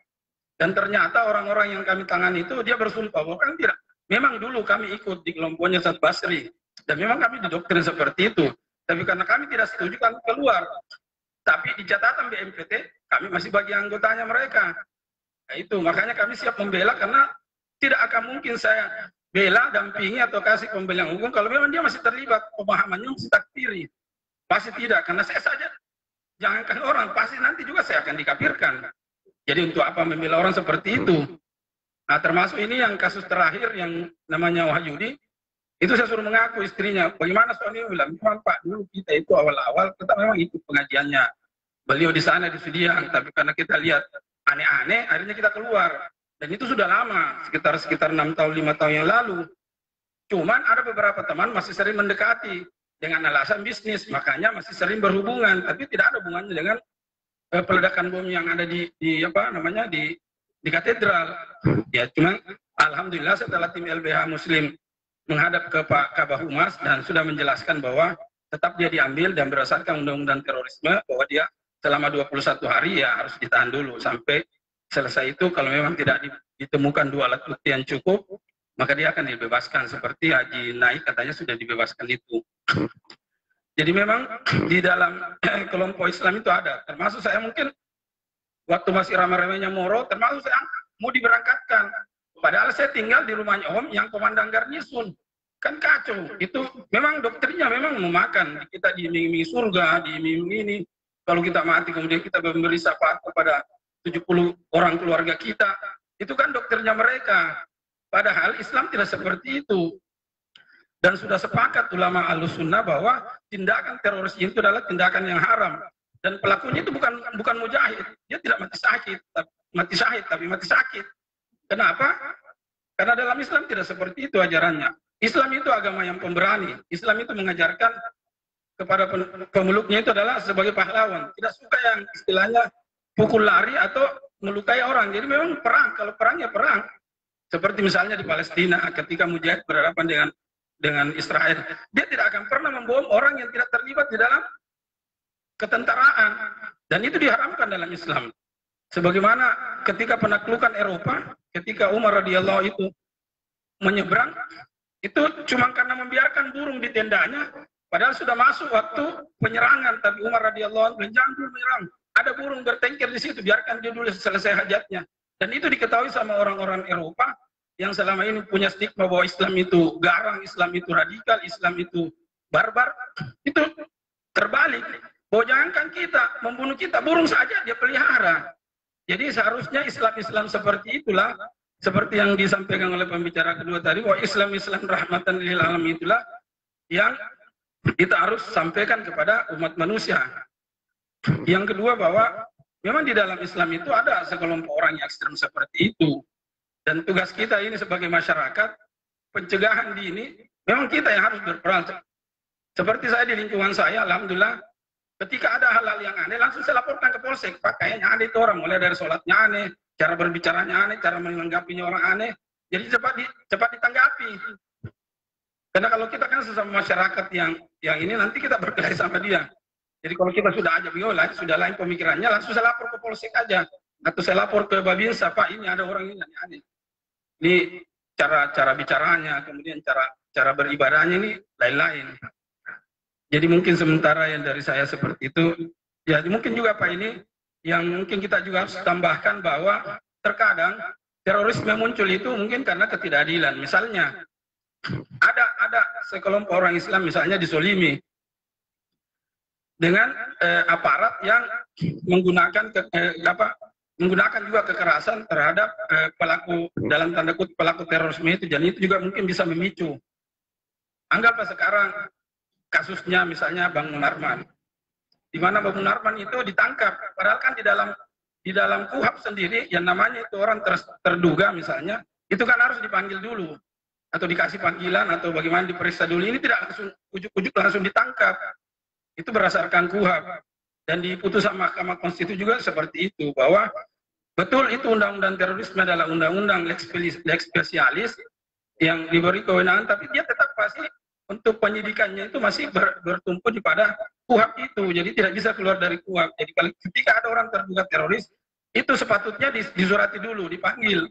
Dan ternyata orang-orang yang kami tangani itu dia bersumpah bahwa kan tidak. Memang dulu kami ikut di kelompoknya Ustaz Basri. Dan memang kami didoktrin seperti itu. Tapi karena kami tidak setuju, kami keluar. Tapi di catatan BNPT, kami masih bagian anggotanya mereka. Nah, itu makanya kami siap membela, karena tidak akan mungkin saya bela, dampingi atau kasih pembelaan hukum kalau memang dia masih terlibat pemahamannya masih takfiri. Pasti tidak, karena saya saja jangankan orang, pasti nanti juga saya akan dikafirkan. Jadi untuk apa membela orang seperti itu? Nah, termasuk ini yang kasus terakhir yang namanya Wahyudi, itu saya suruh mengaku istrinya. Bagaimana suami bilang, memang Pak, dulu kita itu awal-awal kita memang ikut pengajiannya. Beliau di sana di Sudiang, tapi karena kita lihat aneh-aneh, akhirnya kita keluar. Dan itu sudah lama, sekitar 6 tahun, 5 tahun yang lalu. Cuman ada beberapa teman masih sering mendekati dengan alasan bisnis, makanya masih sering berhubungan, tapi tidak ada hubungannya dengan peledakan bom yang ada di katedral. Ya, cuman alhamdulillah setelah tim LBH Muslim menghadap ke Pak Kabah Humas dan sudah menjelaskan bahwa tetap dia diambil dan berdasarkan undang-undang terorisme bahwa dia selama 21 hari ya harus ditahan dulu sampai selesai itu. Kalau memang tidak ditemukan 2 alat bukti yang cukup, maka dia akan dibebaskan. Seperti Haji Naik katanya sudah dibebaskan itu. Jadi memang di dalam kelompok Islam itu ada, termasuk saya mungkin waktu masih ramai-ramainya Moro, termasuk saya mau diberangkatkan. Padahal saya tinggal di rumahnya Om yang komandan Garnisun. Kan kacau. Itu memang doktrinnya memang memakan. Kita diiming-imingi surga, diiming-imingi ini. Kalau kita mati kemudian kita memberi syafaat kepada 70 orang keluarga kita. Itu kan doktrinnya mereka. Padahal Islam tidak seperti itu. Dan sudah sepakat ulama Ahlus Sunnah bahwa tindakan teroris itu adalah tindakan yang haram. Dan pelakunya itu bukan mujahid. Dia tidak mati syahid, tapi mati sakit. Kenapa? Karena dalam Islam tidak seperti itu ajarannya. Islam itu agama yang pemberani. Islam itu mengajarkan kepada pemeluknya itu adalah sebagai pahlawan. Tidak suka yang istilahnya pukul lari atau melukai orang. Jadi memang perang. Kalau perang ya perang. Seperti misalnya di Palestina ketika mujahid berhadapan dengan Israel. Dia tidak akan pernah membom orang yang tidak terlibat di dalam ketentaraan. Dan itu diharamkan dalam Islam. Sebagaimana ketika penaklukan Eropa, ketika Umar radhiyallahu itu menyeberang, itu cuma karena membiarkan burung di tendanya, padahal sudah masuk waktu penyerangan, tapi Umar radhiyallahu anhu jangan dulu menyerang. Ada burung bertengkar di situ, biarkan dia dulu selesai hajatnya. Dan itu diketahui sama orang-orang Eropa yang selama ini punya stigma bahwa Islam itu garang, Islam itu radikal, Islam itu barbar. Itu terbalik. Bahwa jangankan kita, membunuh kita, burung saja dia pelihara. Jadi seharusnya Islam seperti itulah, seperti yang disampaikan oleh pembicara kedua tadi, bahwa Islam rahmatan lil alamin itulah yang kita harus sampaikan kepada umat manusia. Yang kedua bahwa memang di dalam Islam itu ada sekelompok orang yang ekstrem seperti itu. Dan tugas kita ini sebagai masyarakat, pencegahan di ini, memang kita yang harus berperan. Seperti saya di lingkungan saya, alhamdulillah, Ketika ada hal-hal yang aneh, langsung saya laporkan ke polsek. Pak, kayaknya aneh itu orang, mulai dari sholatnya aneh, cara berbicaranya aneh, cara menanggapinya orang aneh. Jadi cepat ditanggapi. Karena kalau kita kan sesama masyarakat yang ini nanti kita berkelahi sama dia. Jadi kalau kita sudah ajak biola, sudah lain pemikirannya, langsung saya lapor ke polsek aja. Atau saya lapor ke Babinsa, Pak, ini ada orang ini aneh. Ini cara bicaranya, kemudian cara beribadahnya ini lain-lain. Jadi mungkin sementara yang dari saya seperti itu. Ya mungkin juga Pak ini yang mungkin kita juga harus tambahkan bahwa terkadang terorisme muncul itu mungkin karena ketidakadilan. Misalnya ada sekelompok orang Islam misalnya disolimi dengan aparat yang menggunakan menggunakan juga kekerasan terhadap pelaku, dalam tanda kutip pelaku terorisme itu, dan itu juga mungkin bisa memicu. Anggaplah sekarang kasusnya misalnya Bang Munarman, di mana Bang Munarman itu ditangkap, padahal kan di dalam KUHP sendiri yang namanya itu orang terduga misalnya, itu kan harus dipanggil dulu atau dikasih panggilan atau bagaimana diperiksa dulu. Ini tidak langsung ujuk-ujuk langsung ditangkap. Itu berdasarkan KUHP dan diputus sama Mahkamah Konstitusi juga seperti itu, bahwa betul itu undang-undang terorisme adalah undang-undang lex spesialis yang diberi kewenangan, tapi dia tetap pasti untuk penyidikannya itu masih bertumpu pada KUHP itu, jadi tidak bisa keluar dari KUHP. Jadi ketika ada orang terduga teroris, itu sepatutnya disurati dulu, dipanggil,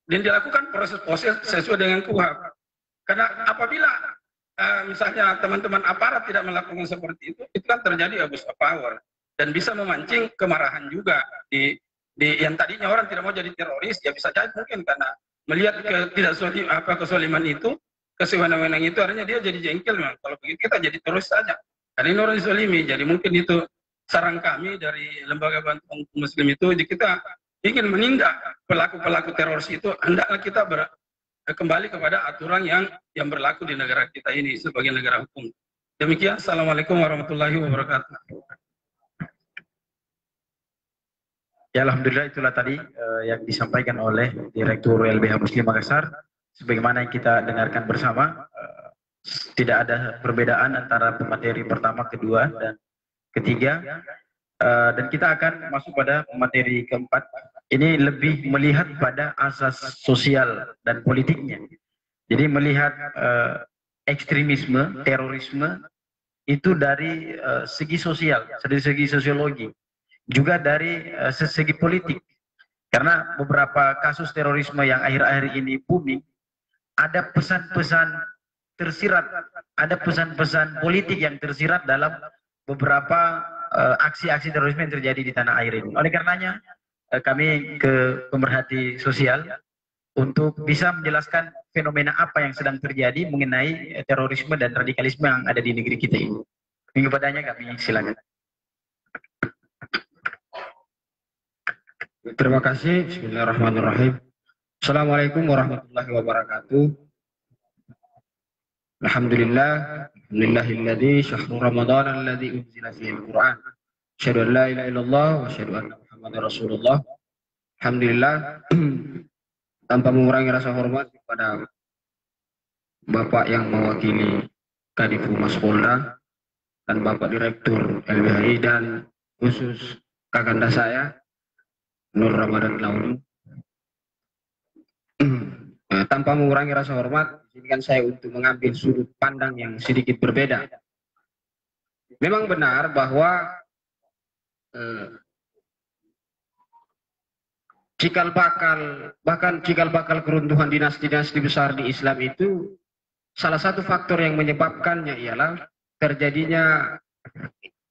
dan dilakukan proses sesuai dengan KUHP. Karena apabila misalnya teman-teman aparat tidak melakukan seperti itu kan terjadi abuse of power dan bisa memancing kemarahan juga di yang tadinya orang tidak mau jadi teroris, ya bisa jadi mungkin karena melihat kesoliman itu, kesewenang-wenang itu, artinya dia jadi jengkel. Kalau begitu kita jadi terus saja, karena ini orang disolimi. Jadi mungkin itu saran kami dari Lembaga Bantuan Muslim itu, jika kita ingin menindak pelaku-pelaku teroris itu, hendaklah kita kembali kepada aturan yang berlaku di negara kita ini sebagai negara hukum. Demikian, Assalamualaikum warahmatullahi wabarakatuh. Ya, alhamdulillah itulah tadi yang disampaikan oleh Direktur LBH Muslim Makassar. Sebagaimana yang kita dengarkan bersama, tidak ada perbedaan antara pemateri pertama, kedua, dan ketiga. Dan kita akan masuk pada materi keempat. Ini lebih melihat pada asas sosial dan politiknya. Jadi melihat ekstremisme, terorisme itu dari segi sosial, dari segi sosiologi, juga dari segi politik. Karena beberapa kasus terorisme yang akhir-akhir ini booming, ada pesan-pesan tersirat, ada pesan-pesan politik yang tersirat dalam beberapa aksi-aksi terorisme yang terjadi di tanah air ini. Oleh karenanya, kami ke pemerhati sosial untuk bisa menjelaskan fenomena apa yang sedang terjadi mengenai terorisme dan radikalisme yang ada di negeri kita ini. Minggu padanya kami silakan. Terima kasih. Bismillahirrahmanirrahim. Assalamualaikum warahmatullahi wabarakatuh. Alhamdulillah, alhamdulillahilladzi syahrul ramadan alladzi unzila fihi al-Qur'an. Asyhadu an la ilaha illallah wa asyhadu anna Muhammadar Rasulullah. Alhamdulillah, tanpa mengurangi rasa hormat kepada Bapak yang mewakili Kadif Humas Polda dan Bapak Direktur LBHI dan khusus kakanda saya Nur Ramadan Launu. Tanpa mengurangi rasa hormat, izinkan saya untuk mengambil sudut pandang yang sedikit berbeda. Memang benar bahwa cikal bakal keruntuhan dinasti-dinasti besar di Islam itu, salah satu faktor yang menyebabkannya ialah terjadinya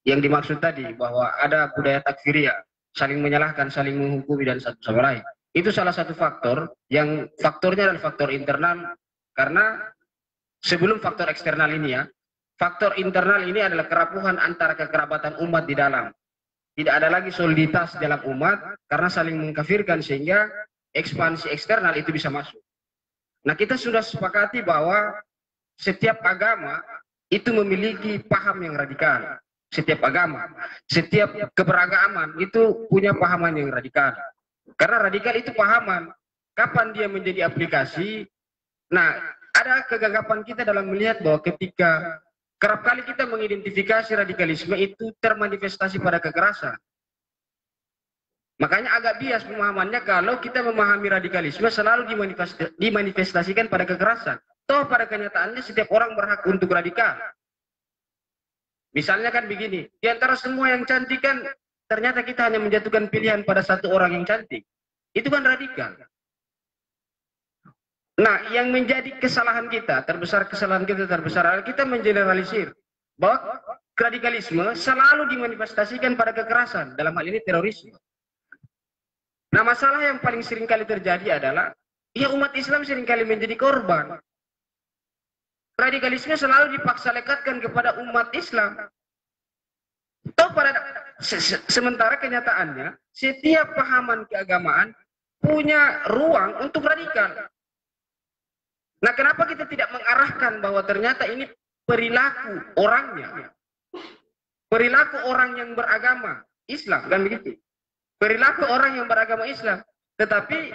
yang dimaksud tadi, bahwa ada budaya takfiriyah, saling menyalahkan, saling menghukumi dan satu sama lain. Itu salah satu faktor, yang faktornya adalah faktor internal, karena sebelum faktor eksternal ini ya, faktor internal ini adalah kerapuhan antara kekerabatan umat di dalam. Tidak ada lagi soliditas dalam umat karena saling mengkafirkan, sehingga ekspansi eksternal itu bisa masuk. Nah, kita sudah sepakati bahwa setiap agama itu memiliki paham yang radikal. Setiap agama, setiap keberagaman itu punya pahaman yang radikal. Karena radikal itu pahaman. Kapan dia menjadi aplikasi? Nah, ada kegagapan kita dalam melihat bahwa ketika Kerap kali kita mengidentifikasi radikalisme itu termanifestasi pada kekerasan. Makanya agak bias pemahamannya kalau kita memahami radikalisme selalu dimanifestasikan pada kekerasan. Toh pada kenyataannya setiap orang berhak untuk radikal. Misalnya kan begini, di antara semua yang cantik kan ternyata kita hanya menjatuhkan pilihan pada satu orang yang cantik. Itu kan radikal. Nah, yang menjadi kesalahan kita, kesalahan kita terbesar adalah kita mengeneralisir bahwa radikalisme selalu dimanifestasikan pada kekerasan, dalam hal ini terorisme. Nah, masalah yang paling sering kali terjadi adalah ya umat Islam sering kali menjadi korban. Radikalisme selalu dipaksa lekatkan kepada umat Islam. Sementara kenyataannya setiap pahaman keagamaan punya ruang untuk radikal. Nah, kenapa kita tidak mengarahkan bahwa ternyata ini perilaku orangnya, perilaku orang yang beragama Islam, kan begitu? Perilaku orang yang beragama Islam, tetapi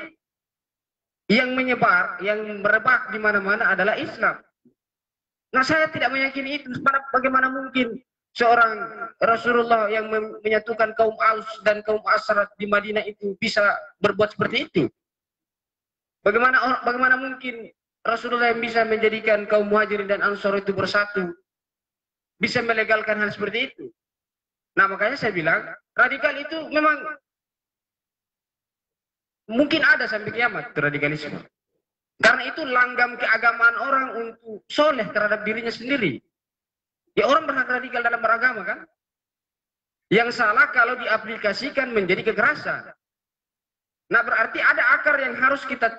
yang menyebar, yang merebak di mana-mana adalah Islam. Nah, saya tidak meyakini itu. Bagaimana mungkin seorang Rasulullah yang menyatukan kaum Aus dan kaum Asrat di Madinah itu bisa berbuat seperti itu? Bagaimana mungkin Rasulullah yang bisa menjadikan kaum Muhajirin dan Ansor itu bersatu, bisa melegalkan hal seperti itu? Nah, makanya saya bilang, radikal itu memang mungkin ada sampai kiamat, radikalisme. Karena itu langgam keagamaan orang untuk soleh terhadap dirinya sendiri. Ya, orang berhak radikal dalam beragama kan? Yang salah kalau diaplikasikan menjadi kekerasan. Nah, berarti ada akar yang harus kita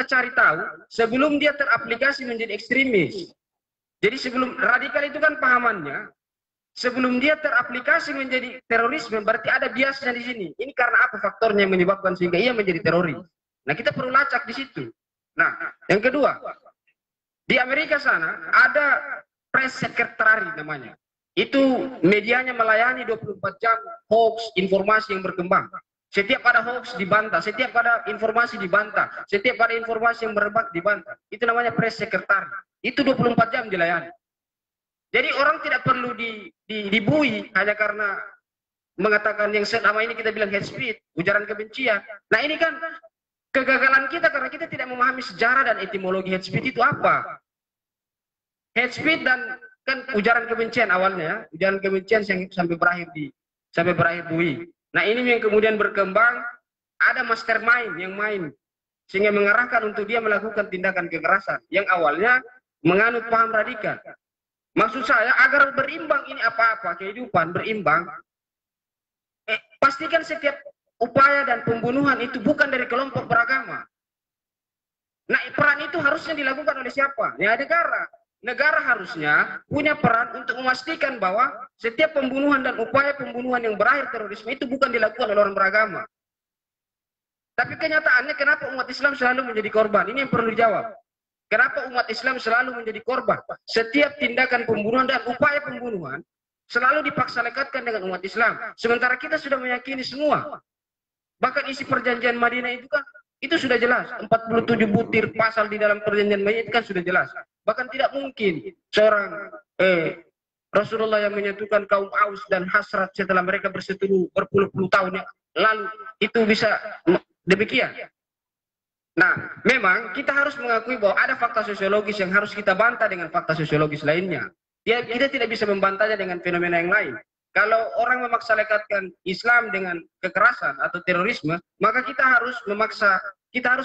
cari tahu sebelum dia teraplikasi menjadi ekstremis. Jadi sebelum radikal itu kan pahamannya, sebelum dia teraplikasi menjadi terorisme, berarti ada biasnya di sini. Ini karena apa faktornya yang menyebabkan sehingga ia menjadi teroris? Nah, kita perlu lacak di situ. Nah, yang kedua, di Amerika sana ada press secretary namanya. Itu medianya melayani 24 jam hoax, informasi yang berkembang. Setiap ada hoax dibantah, setiap ada informasi dibantah, setiap ada informasi yang merebak dibantah. Itu namanya press secretary. Itu 24 jam dilayani. Jadi orang tidak perlu dibui hanya karena mengatakan yang selama ini kita bilang hate speech, ujaran kebencian. Nah, ini kan kegagalan kita karena kita tidak memahami sejarah dan etimologi hate speech itu apa. Hate speech dan kan ujaran kebencian awalnya, ujaran kebencian yang sampai berakhir bui. Nah, ini yang kemudian berkembang, ada mastermind yang main, sehingga mengarahkan untuk dia melakukan tindakan kekerasan, yang awalnya menganut paham radikal. Maksud saya, agar berimbang ini apa-apa, kehidupan berimbang, pastikan setiap upaya dan pembunuhan itu bukan dari kelompok beragama. Nah, peran itu harusnya dilakukan oleh siapa? Ya, negara. Negara harusnya punya peran untuk memastikan bahwa setiap pembunuhan dan upaya pembunuhan yang berakhir terorisme itu bukan dilakukan oleh orang beragama. Tapi kenyataannya kenapa umat Islam selalu menjadi korban? Ini yang perlu dijawab. Kenapa umat Islam selalu menjadi korban? Setiap tindakan pembunuhan dan upaya pembunuhan selalu dipaksa lekatkan dengan umat Islam. Sementara kita sudah meyakini semua. Bahkan isi perjanjian Madinah itu kan itu sudah jelas, 47 butir pasal di dalam perjanjian Madinah itu kan sudah jelas. Bahkan tidak mungkin seorang Rasulullah yang menyatukan kaum Aus dan Hasrat setelah mereka berseteru berpuluh-puluh tahun yang lalu itu bisa demikian. Nah, memang kita harus mengakui bahwa ada fakta sosiologis yang harus kita bantah dengan fakta sosiologis lainnya. Kita tidak bisa membantahnya dengan fenomena yang lain. Kalau orang memaksa lekatkan Islam dengan kekerasan atau terorisme, maka kita harus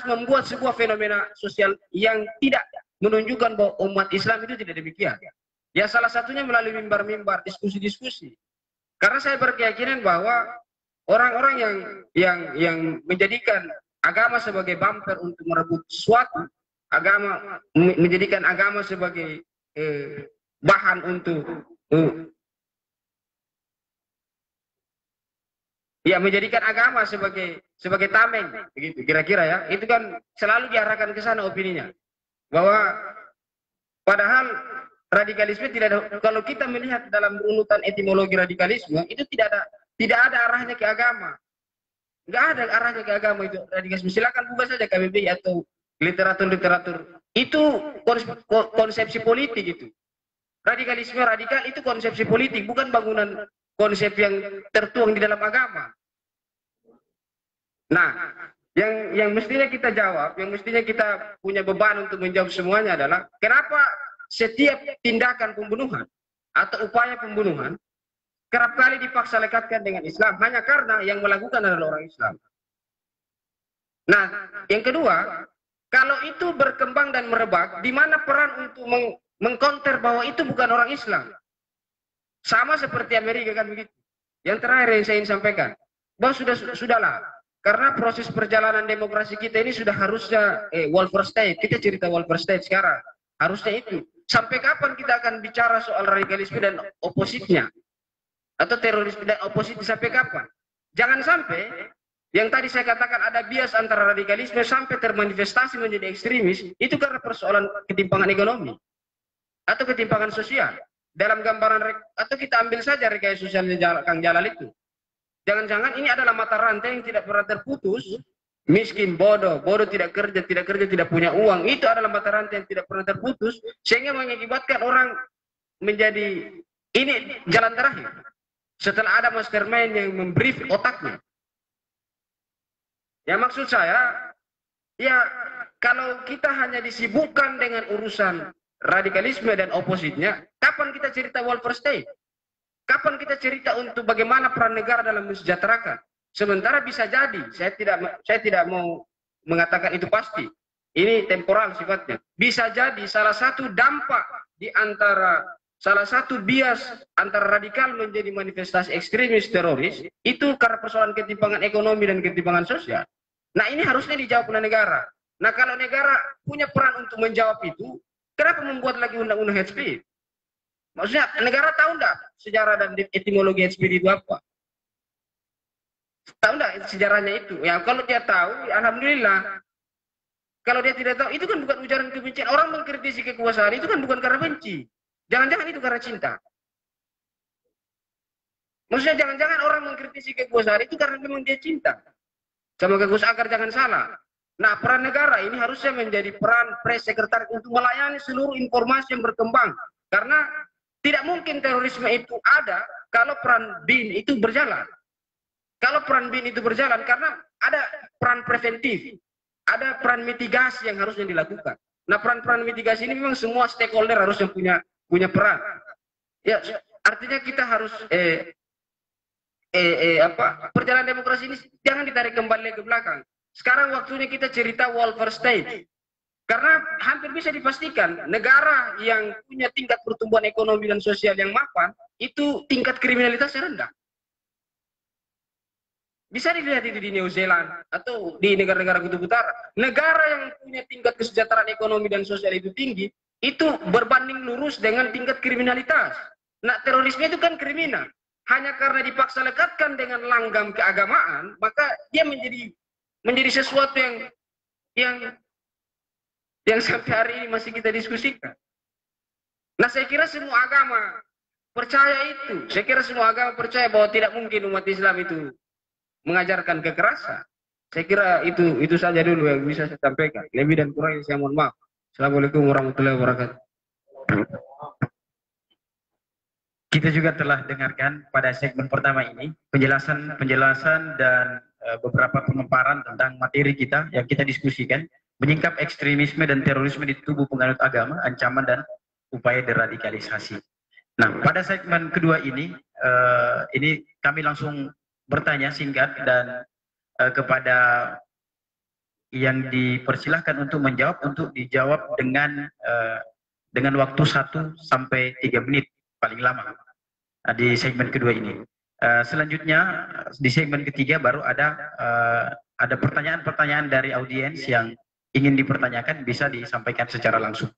membuat sebuah fenomena sosial yang tidak menunjukkan bahwa umat Islam itu tidak demikian. Ya, salah satunya melalui mimbar-mimbar, diskusi-diskusi. Karena saya berkeyakinan bahwa orang-orang yang menjadikan agama sebagai bumper untuk merebut sesuatu, menjadikan agama sebagai bahan untuk menjadikan agama sebagai tameng, begitu kira-kira ya. Itu kan selalu diarahkan ke sana opininya. Bahwa padahal radikalisme tidak ada, kalau kita melihat dalam urutan etimologi radikalisme itu tidak ada arahnya ke agama. Enggak ada arahnya ke agama itu radikalisme. Silakan buka saja KBBI atau literatur-literatur. Itu konsepsi politik itu. Radikalisme radikal itu konsepsi politik, bukan bangunan konsep yang tertuang di dalam agama. Nah, yang mestinya kita jawab, yang mestinya kita punya beban untuk menjawab semuanya adalah kenapa setiap tindakan pembunuhan atau upaya pembunuhan kerap kali dipaksa lekatkan dengan Islam hanya karena yang melakukan adalah orang Islam. Nah, yang kedua, kalau itu berkembang dan merebak, di mana peran untuk mengkonter bahwa itu bukan orang Islam? Sama seperti Amerika kan begitu. Yang terakhir yang saya ingin sampaikan, bahwa sudahlah, karena proses perjalanan demokrasi kita ini sudah harusnya welfare state. Kita cerita welfare state sekarang. Harusnya itu. Sampai kapan kita akan bicara soal radikalisme dan opositnya? Atau terorisme dan oposisi sampai kapan? Jangan sampai yang tadi saya katakan ada bias antara radikalisme sampai termanifestasi menjadi ekstremis, itu karena persoalan ketimpangan ekonomi atau ketimpangan sosial. Dalam gambaran atau kita ambil saja rekayasa sosialnya Kang Jalal itu. Jangan-jangan ini adalah mata rantai yang tidak pernah terputus. Miskin, bodoh tidak kerja, tidak punya uang. Itu adalah mata rantai yang tidak pernah terputus. Sehingga mengakibatkan orang menjadi, ini jalan terakhir. Setelah ada mastermind yang membrief otaknya. Ya maksud saya, ya kalau kita hanya disibukkan dengan urusan radikalisme dan opositnya, kapan kita cerita welfare state? Kapan kita cerita untuk bagaimana peran negara dalam mensejahterakan? Sementara bisa jadi, saya tidak mau mengatakan itu pasti. Ini temporal sifatnya. Bisa jadi salah satu dampak di antara salah satu bias antara radikal menjadi manifestasi ekstremis teroris itu karena persoalan ketimpangan ekonomi dan ketimpangan sosial. Nah ini harusnya dijawab oleh negara. Nah kalau negara punya peran untuk menjawab itu, kenapa membuat lagi undang-undang hate speech? Maksudnya negara tahu enggak sejarah dan etimologi hate speech itu apa? Tahu enggak sejarahnya itu? Ya kalau dia tahu, alhamdulillah. Kalau dia tidak tahu, itu kan bukan ujaran kebencian. Orang mengkritisi kekuasaan itu kan bukan karena benci. Jangan-jangan itu karena cinta. Maksudnya jangan-jangan orang mengkritisi kekuasaan itu karena memang dia cinta sama kekuasaan, agar jangan salah. Nah, peran negara ini harusnya menjadi peran press secretary untuk melayani seluruh informasi yang berkembang. Karena tidak mungkin terorisme itu ada kalau peran BIN itu berjalan. Kalau peran BIN itu berjalan, karena ada peran preventif, ada peran mitigasi yang harusnya dilakukan. Nah, peran-peran mitigasi ini memang semua stakeholder harusnya punya peran. Ya, artinya kita harus perjalanan demokrasi ini jangan ditarik kembali ke belakang. Sekarang waktunya kita cerita welfare state. Karena hampir bisa dipastikan negara yang punya tingkat pertumbuhan ekonomi dan sosial yang mapan, itu tingkat kriminalitasnya rendah. Bisa dilihat itu di New Zealand atau di negara-negara kutub utara. Negara yang punya tingkat kesejahteraan ekonomi dan sosial itu tinggi, itu berbanding lurus dengan tingkat kriminalitas. Nah, terorisme itu kan kriminal. Hanya karena dipaksa lekatkan dengan langgam keagamaan, maka dia menjadi sesuatu yang sampai hari ini masih kita diskusikan. Nah, saya kira semua agama percaya itu. Saya kira semua agama percaya bahwa tidak mungkin umat Islam itu mengajarkan kekerasan. Saya kira itu saja dulu yang bisa saya sampaikan. Lebih dan kurang saya mohon maaf. Assalamualaikum warahmatullahi wabarakatuh. Kita juga telah dengarkan pada segmen pertama ini penjelasan dan beberapa pemaparan tentang materi kita yang kita diskusikan, menyingkap ekstremisme dan terorisme di tubuh penganut agama, ancaman dan upaya deradikalisasi. Nah, pada segmen kedua ini kami langsung bertanya singkat dan kepada yang dipersilahkan untuk menjawab, untuk dijawab dengan waktu 1 sampai 3 menit paling lama di segmen kedua ini. Selanjutnya di segmen ketiga baru ada pertanyaan-pertanyaan dari audiens yang ingin dipertanyakan, bisa disampaikan secara langsung.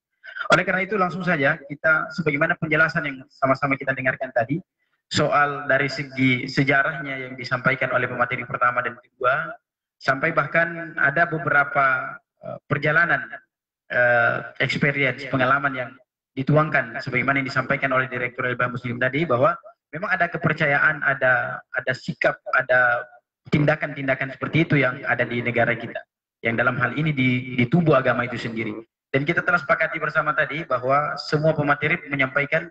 Oleh karena itu langsung saja kita, sebagaimana penjelasan yang sama-sama kita dengarkan tadi soal dari segi sejarahnya yang disampaikan oleh pemateri pertama dan kedua, sampai bahkan ada beberapa perjalanan experience, pengalaman yang dituangkan sebagaimana yang disampaikan oleh Direktur LBH Muslim tadi, bahwa memang ada kepercayaan, ada sikap, ada tindakan-tindakan seperti itu yang ada di negara kita, yang dalam hal ini di tubuh agama itu sendiri. Dan kita telah sepakati bersama tadi bahwa semua pemateri menyampaikan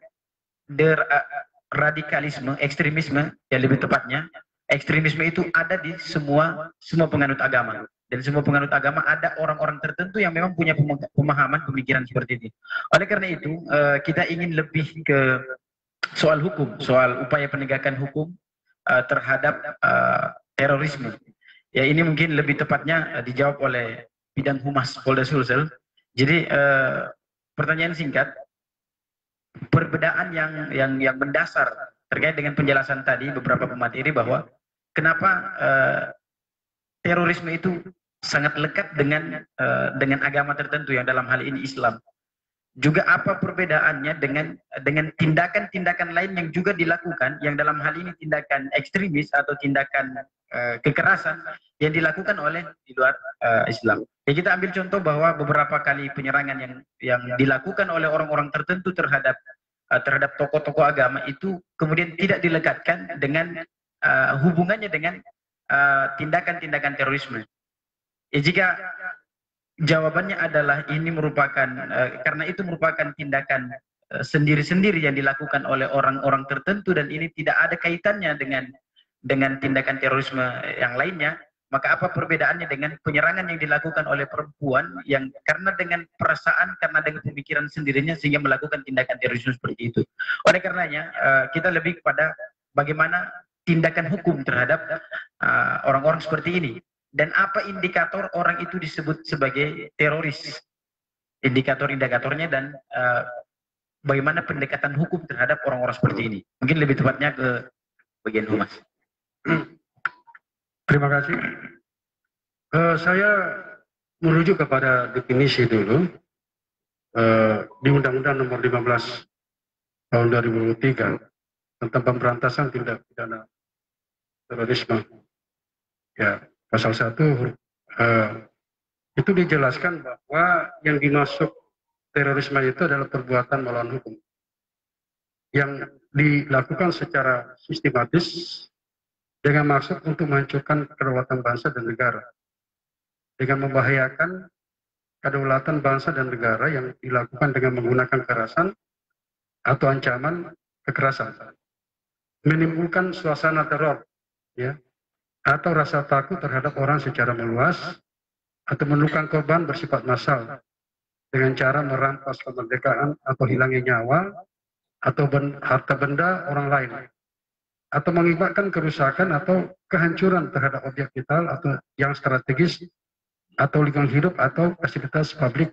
radikalisme, ekstremisme, yang lebih tepatnya, ekstremisme itu ada di semua penganut agama. Dan semua penganut agama ada orang-orang tertentu yang memang punya pemahaman pemikiran seperti ini. Oleh karena itu, kita ingin lebih ke soal hukum, soal upaya penegakan hukum terhadap terorisme. Ya, ini mungkin lebih tepatnya dijawab oleh Bidang Humas Polda Sulsel. Jadi pertanyaan singkat, perbedaan yang mendasar terkait dengan penjelasan tadi beberapa pemateri bahwa kenapa terorisme itu sangat lekat dengan agama tertentu yang dalam hal ini Islam. Juga apa perbedaannya dengan tindakan-tindakan lain yang juga dilakukan, yang dalam hal ini tindakan ekstremis atau tindakan kekerasan yang dilakukan oleh di luar Islam. Ya, kita ambil contoh bahwa beberapa kali penyerangan yang dilakukan oleh orang-orang tertentu terhadap tokoh-tokoh agama itu kemudian tidak dilekatkan dengan hubungannya dengan tindakan-tindakan terorisme. Ya, jika jawabannya adalah ini merupakan karena itu merupakan tindakan sendiri-sendiri yang dilakukan oleh orang-orang tertentu dan ini tidak ada kaitannya dengan tindakan terorisme yang lainnya, maka apa perbedaannya dengan penyerangan yang dilakukan oleh perempuan yang karena dengan perasaan, karena dengan pemikiran sendirinya sehingga melakukan tindakan terorisme seperti itu. Oleh karenanya kita lebih kepada bagaimana tindakan hukum terhadap orang-orang seperti ini. Dan apa indikator orang itu disebut sebagai teroris, indikator-indikatornya, dan bagaimana pendekatan hukum terhadap orang-orang seperti ini. Mungkin lebih tepatnya ke bagian humas. Terima kasih. Saya merujuk kepada definisi dulu di Undang-Undang Nomor 15 Tahun 2003 tentang pemberantasan tindak pidana terorisme. Ya. Pasal 1 itu dijelaskan bahwa yang dimaksud terorisme itu adalah perbuatan melawan hukum yang dilakukan secara sistematis dengan maksud untuk menghancurkan kedaulatan bangsa dan negara dengan membahayakan kedaulatan bangsa dan negara yang dilakukan dengan menggunakan kekerasan atau ancaman kekerasan, menimbulkan suasana teror, ya, atau rasa takut terhadap orang secara meluas, atau menemukan korban bersifat massal dengan cara merampas kemerdekaan atau hilangnya nyawa atau harta benda orang lain, atau mengakibatkan kerusakan atau kehancuran terhadap objek vital atau yang strategis atau lingkungan hidup atau fasilitas publik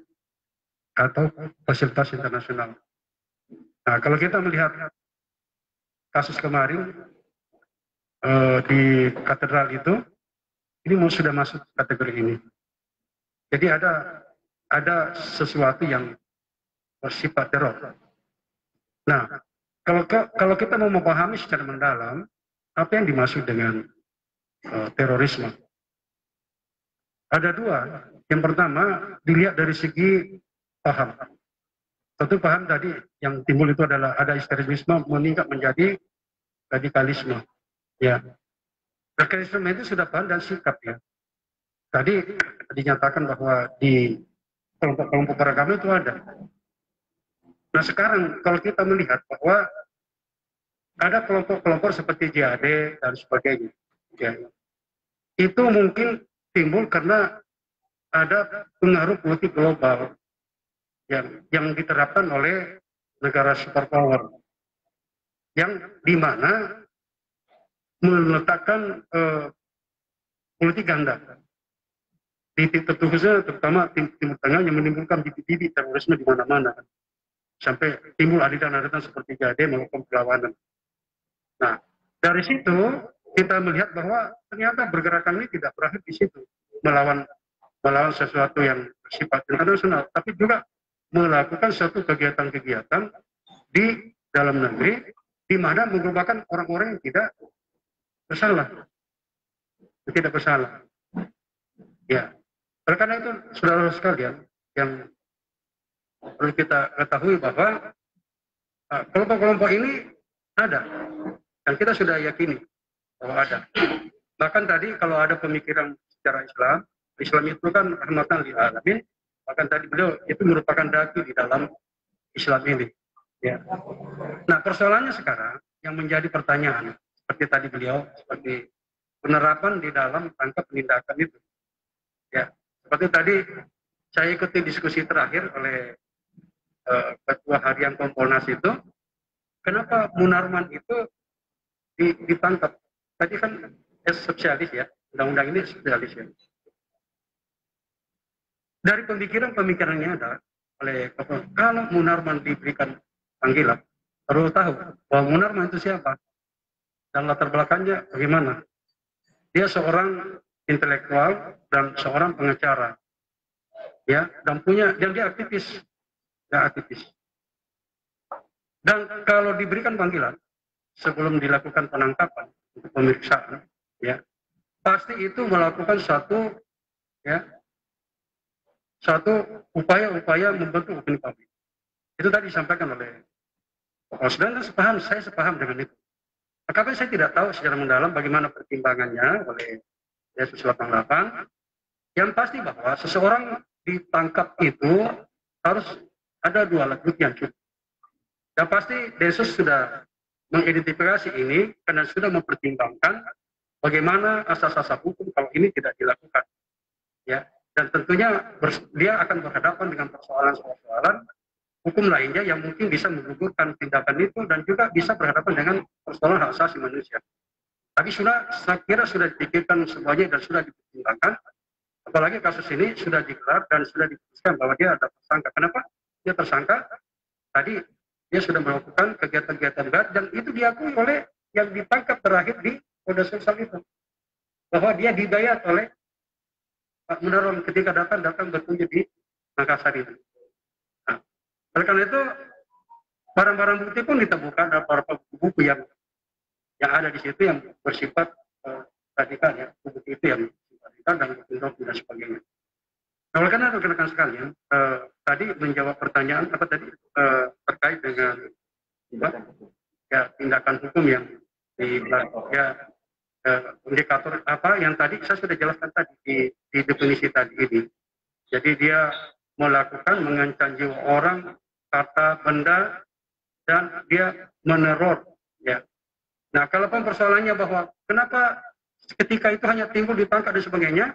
atau fasilitas internasional. Nah, kalau kita melihat kasus kemarin di katedral itu, ini sudah masuk kategori ini. Jadi ada sesuatu yang bersifat teror. Nah, kalau kita mau memahami secara mendalam apa yang dimaksud dengan terorisme, ada dua. Yang pertama dilihat dari segi paham. Satu paham tadi yang timbul itu adalah ada ekstremisme meningkat menjadi radikalisme. Ya, radikalisme itu sudah paham dan sikap, ya. Tadi dinyatakan bahwa di kelompok-kelompok beragama itu ada. Nah, sekarang kalau kita melihat bahwa ada kelompok-kelompok seperti JAD dan sebagainya, ya, itu mungkin timbul karena ada pengaruh politik global yang diterapkan oleh negara superpower, yang dimana meletakkan politik ganda di titik khususnya, terutama Timur Tengah, yang menimbulkan bibit-bibit terorisme di mana-mana, sampai timbul aliran-aliran seperti JAD melakukan perlawanan. Nah, dari situ kita melihat bahwa ternyata pergerakan ini tidak berakhir di situ, melawan sesuatu yang bersifat internasional, tapi juga melakukan suatu kegiatan-kegiatan di dalam negeri di mana merupakan orang-orang yang tidak bersalah. Ya, oleh karena itu, saudara sekalian, yang perlu kita ketahui bahwa kelompok-kelompok ini ada, dan kita sudah yakini bahwa ada. Bahkan tadi kalau ada pemikiran secara Islam itu kan rahmatan lil alamin, Bahkan tadi beliau itu merupakan daki di dalam Islam ini. Ya. Nah, persoalannya sekarang yang menjadi pertanyaan seperti tadi beliau, seperti penerapan di dalam rangka penindakan itu. Ya, seperti tadi saya ikuti diskusi terakhir oleh Ketua Harian Kompolnas itu, kenapa Munarman itu ditangkap? Tadi kan sosialis ya, undang-undang ini sosialis ya. Dari pemikiran-pemikirannya ada oleh kalau Munarman diberikan panggilan, perlu tahu bahwa Munarman itu siapa dan latar belakangnya bagaimana. Dia seorang intelektual dan seorang pengacara, ya, dan dia aktivis, ya aktivis. Dan kalau diberikan panggilan sebelum dilakukan penangkapan untuk pemeriksaan, ya, pasti itu melakukan satu upaya-upaya membentuk opini publik. Itu tadi disampaikan oleh Pak dan saya sepaham dengan itu. Tetapi saya tidak tahu secara mendalam bagaimana pertimbangannya oleh Densus 88. Yang pasti bahwa seseorang ditangkap itu harus ada 2 alat bukti yang cukup. Dan pasti Densus sudah mengidentifikasi ini karena sudah mempertimbangkan bagaimana asas-asas hukum kalau ini tidak dilakukan. Ya, dan tentunya dia akan berhadapan dengan persoalan-persoalan hukum lainnya yang mungkin bisa menggugurkan tindakan itu dan juga bisa berhadapan dengan persoalan hak asasi manusia. Tapi saya kira sudah dipikirkan semuanya dan sudah dipertimbangkan. Apalagi kasus ini sudah digelar dan sudah diputuskan bahwa dia ada tersangka. Kenapa dia tersangka? Tadi dia sudah melakukan kegiatan-kegiatan berat dan itu diakui oleh yang ditangkap terakhir di Polda Sulsel itu. Bahwa dia dibayar oleh Pak Munarman ketika datang berkunjung di Makassar itu. Nah, oleh karena itu barang-barang bukti pun ditemukan ada beberapa buku yang ada di situ yang bersifat radikal ya, buku itu yang radikal dan bentuk dan sebagainya. Nah, oleh karena rekan-rekan sekalian, tadi menjawab pertanyaan apa tadi terkait dengan tindakan hukum yang indikator apa yang tadi saya sudah jelaskan tadi di definisi tadi ini. Jadi dia melakukan mengancam jiwa orang, kata, benda, dan dia meneror. Ya. Nah, kalau persoalannya bahwa kenapa ketika itu hanya timbul ditangkap dan sebagainya,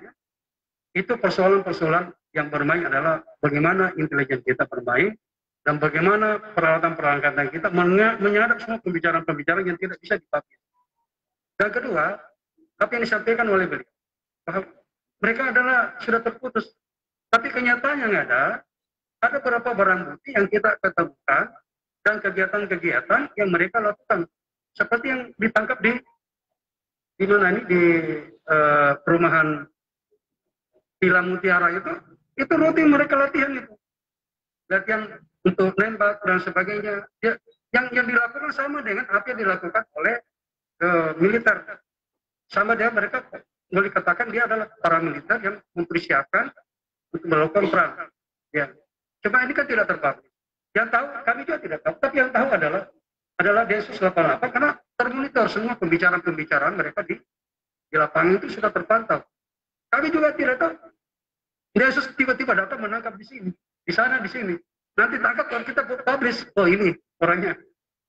itu persoalan-persoalan yang bermain adalah bagaimana intelijen kita bermain dan bagaimana peralatan-peralatan kita menyadap semua pembicaraan-pembicaraan yang tidak bisa dipakai. Dan kedua, apa yang disampaikan oleh beliau, bahwa mereka adalah sudah terputus, tapi kenyataannya nggak ada beberapa barang bukti yang kita ketemukan dan kegiatan-kegiatan yang mereka lakukan, seperti yang ditangkap di mana ini di perumahan Villa Mutiara itu rutin mereka latihan untuk nembak dan sebagainya. Yang dilakukan sama dengan apa yang dilakukan oleh militer. Sama dia mereka boleh katakan dia adalah paramiliter yang mempersiapkan untuk melakukan perang. Ya. Cuma ini kan tidak terpakai. Yang tahu kami juga tidak tahu, tapi yang tahu adalah Densus 88 karena termonitor semua pembicaraan-pembicaraan mereka di lapangan itu sudah terpantau. Kami juga tidak tahu. Densus tiba-tiba datang menangkap di sini, di sana, di sini. Nanti tangkap kalau kita publish, oh ini orangnya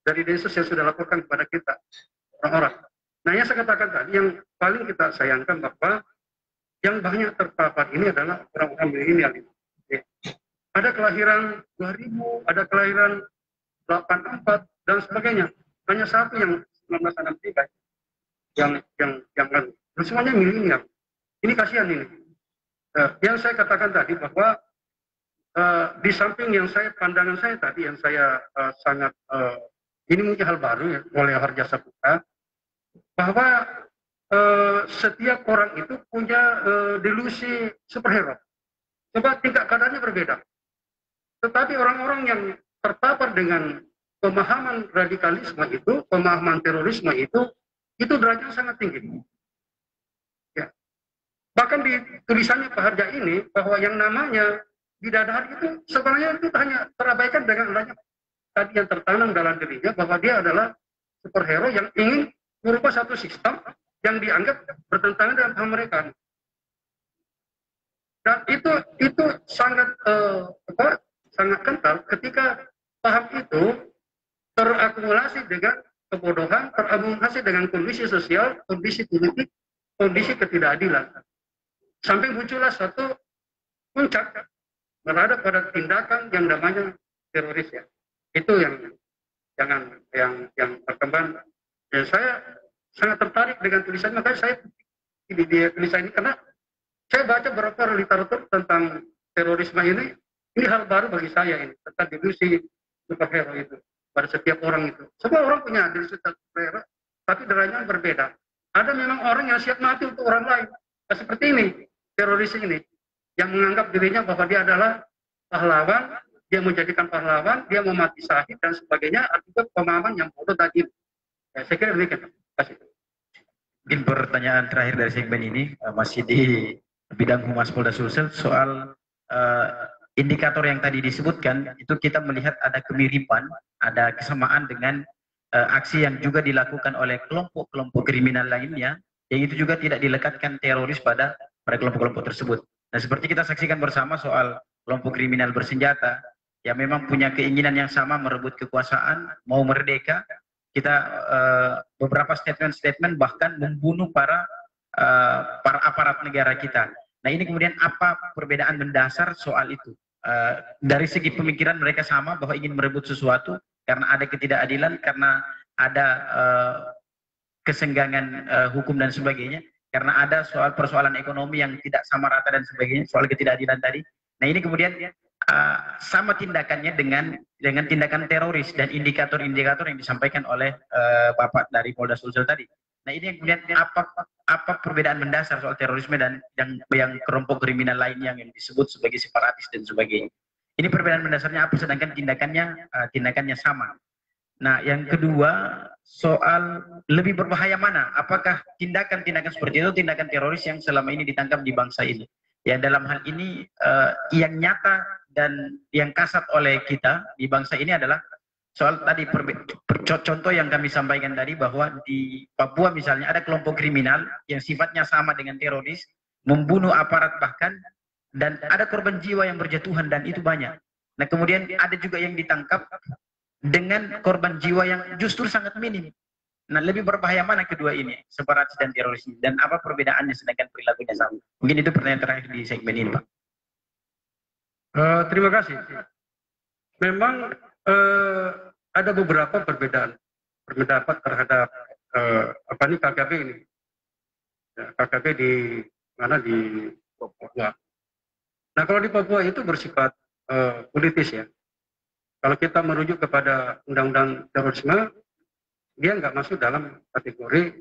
dari Densus yang sudah laporkan kepada kita orang-orang. Nah, yang saya katakan tadi, yang paling kita sayangkan bahwa yang banyak terpapar ini adalah orang-orang milenial. Ada kelahiran 2000, ada kelahiran 84 dan sebagainya. Hanya satu yang 1963 yang semuanya milenial. Ini kasihan ini. Yang saya katakan tadi bahwa di samping yang pandangan saya tadi yang saya sangat ini mungkin hal baru ya oleh Harja Saputra, bahwa setiap orang itu punya delusi superhero. Coba tingkat kadarnya berbeda. Tetapi orang-orang yang terpapar dengan pemahaman radikalisme itu, pemahaman terorisme itu derajatnya sangat tinggi. Ya. Bahkan di tulisannya Pak Harja ini bahwa yang namanya bidadari itu sebenarnya itu hanya terabaikan dengan adanya tadi yang tertanam dalam dirinya bahwa dia adalah superhero yang ingin merubah satu sistem yang dianggap bertentangan dengan paham mereka. Dan itu sangat sangat kental ketika paham itu terakumulasi dengan kebodohan, terakumulasi dengan kondisi sosial, kondisi politik, kondisi ketidakadilan. Sampai muncullah satu puncak berada pada tindakan yang namanya teroris ya. Itu yang berkembang. Ya, saya sangat tertarik dengan tulisannya, makanya saya di tulisan ini karena saya baca beberapa literatur tentang terorisme ini hal baru bagi saya ini, tentang delusi superhero itu pada setiap orang itu. Semua orang punya delusi superhero, tapi derajatnya berbeda. Ada memang orang yang siap mati untuk orang lain. Nah, seperti ini, teroris ini, yang menganggap dirinya bahwa dia adalah pahlawan, dia menjadikan pahlawan, dia mau mati syahid dan sebagainya, akibat pemahaman yang bodoh tadi. Ya, saya kira demikian. Terima kasih. Mungkin pertanyaan terakhir dari segmen ini masih di bidang Humas Polda Sulsel soal indikator yang tadi disebutkan, itu kita melihat ada kemiripan, ada kesamaan dengan aksi yang juga dilakukan oleh kelompok-kelompok kriminal lainnya, yang itu juga tidak dilekatkan teroris pada kelompok-kelompok tersebut. Nah, seperti kita saksikan bersama soal kelompok kriminal bersenjata, yang memang punya keinginan yang sama merebut kekuasaan, mau merdeka, kita beberapa statement-statement bahkan membunuh para aparat negara kita. Nah, ini kemudian apa perbedaan mendasar soal itu? Dari segi pemikiran mereka sama bahwa ingin merebut sesuatu karena ada ketidakadilan, karena ada kesenggangan hukum dan sebagainya, karena ada soal persoalan ekonomi yang tidak sama rata dan sebagainya, soal ketidakadilan tadi. Nah, ini kemudian sama tindakannya dengan tindakan teroris dan indikator-indikator yang disampaikan oleh Bapak dari Polda Sulsel tadi. Nah, ini yang kemudian apa perbedaan mendasar soal terorisme dan yang kelompok kriminal lain yang disebut sebagai separatis dan sebagainya. Ini perbedaan mendasarnya apa, sedangkan tindakannya sama. Nah, yang kedua soal lebih berbahaya mana? Apakah tindakan-tindakan seperti itu tindakan teroris yang selama ini ditangkap di bangsa ini? Ya, dalam hal ini yang nyata dan yang kasat oleh kita di bangsa ini adalah soal tadi contoh yang kami sampaikan tadi, bahwa di Papua misalnya ada kelompok kriminal yang sifatnya sama dengan teroris, membunuh aparat bahkan, dan ada korban jiwa yang berjatuhan dan itu banyak. Nah, kemudian ada juga yang ditangkap dengan korban jiwa yang justru sangat minim. Nah, lebih berbahaya mana kedua ini, separatis dan teroris, dan apa perbedaannya sedangkan perilakunya sama? Mungkin itu pertanyaan terakhir di segmen ini, Pak. Terima kasih. Memang ada beberapa perbedaan pendapat terhadap KKB ini. Ya, KKB di mana, di Papua. Nah, kalau di Papua itu bersifat politis ya. Kalau kita merujuk kepada undang-undang terorisme, dia nggak masuk dalam kategori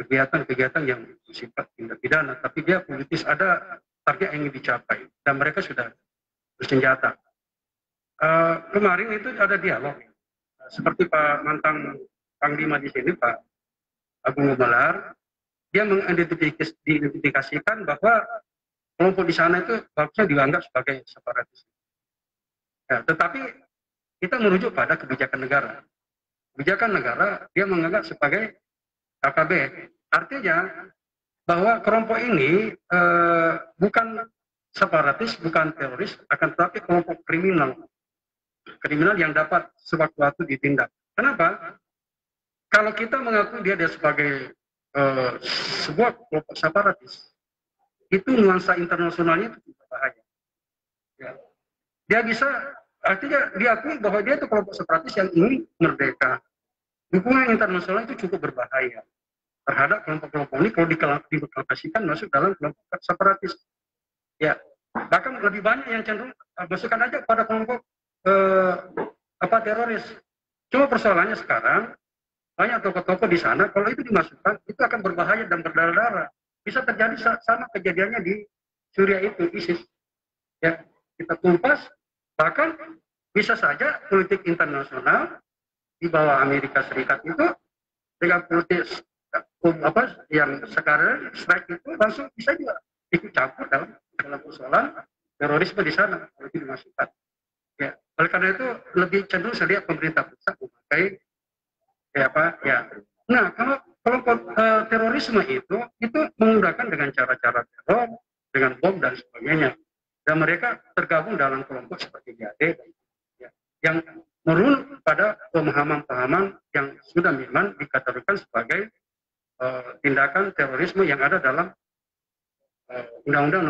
kegiatan-kegiatan yang bersifat tindak pidana, tapi dia politis, ada target yang ingin dicapai dan mereka sudah bersenjata. Kemarin itu ada dialog, seperti Pak mantan Panglima di sini, Pak Agung Gumelar, dia mengidentifikasikan bahwa kelompok di sana itu harusnya dianggap sebagai separatis. Ya, tetapi kita merujuk pada kebijakan negara. Kebijakan negara dia menganggap sebagai KKB. Artinya bahwa kelompok ini bukan separatis, bukan teroris, akan tetapi kelompok kriminal yang dapat sewaktu-waktu ditindak. Kenapa? Kalau kita mengaku dia sebagai sebuah kelompok separatis, itu nuansa internasionalnya itu berbahaya. Ya. Dia bisa, artinya diakui bahwa dia itu kelompok separatis yang ingin merdeka. Dukungan internasional itu cukup berbahaya terhadap kelompok-kelompok ini kalau diklasifikasikan masuk dalam kelompok separatis. Ya, bahkan lebih banyak yang cenderung masukkan aja pada kelompok teroris. Cuma persoalannya sekarang banyak tokoh-tokoh di sana, kalau itu dimasukkan itu akan berbahaya dan berdarah-darah. Bisa terjadi sama kejadiannya di Suriah itu, ISIS. Ya, kita tumpas, bahkan bisa saja politik internasional di bawah Amerika Serikat itu dengan politik yang sekarang strike itu langsung bisa juga ikut campur dalam persoalan terorisme di sana kalau itu dimasukkan. Ya, oleh karena itu lebih cenderung saya lihat pemerintah pusat memakai Nah, kalau kelompok terorisme itu menggunakan dengan cara-cara teror dengan bom dan sebagainya. Dan mereka tergabung dalam kelompok seperti GAD ya, yang merun pada pemahaman-pemahaman yang sudah memang dikategorikan sebagai tindakan terorisme yang ada dalam Undang-Undang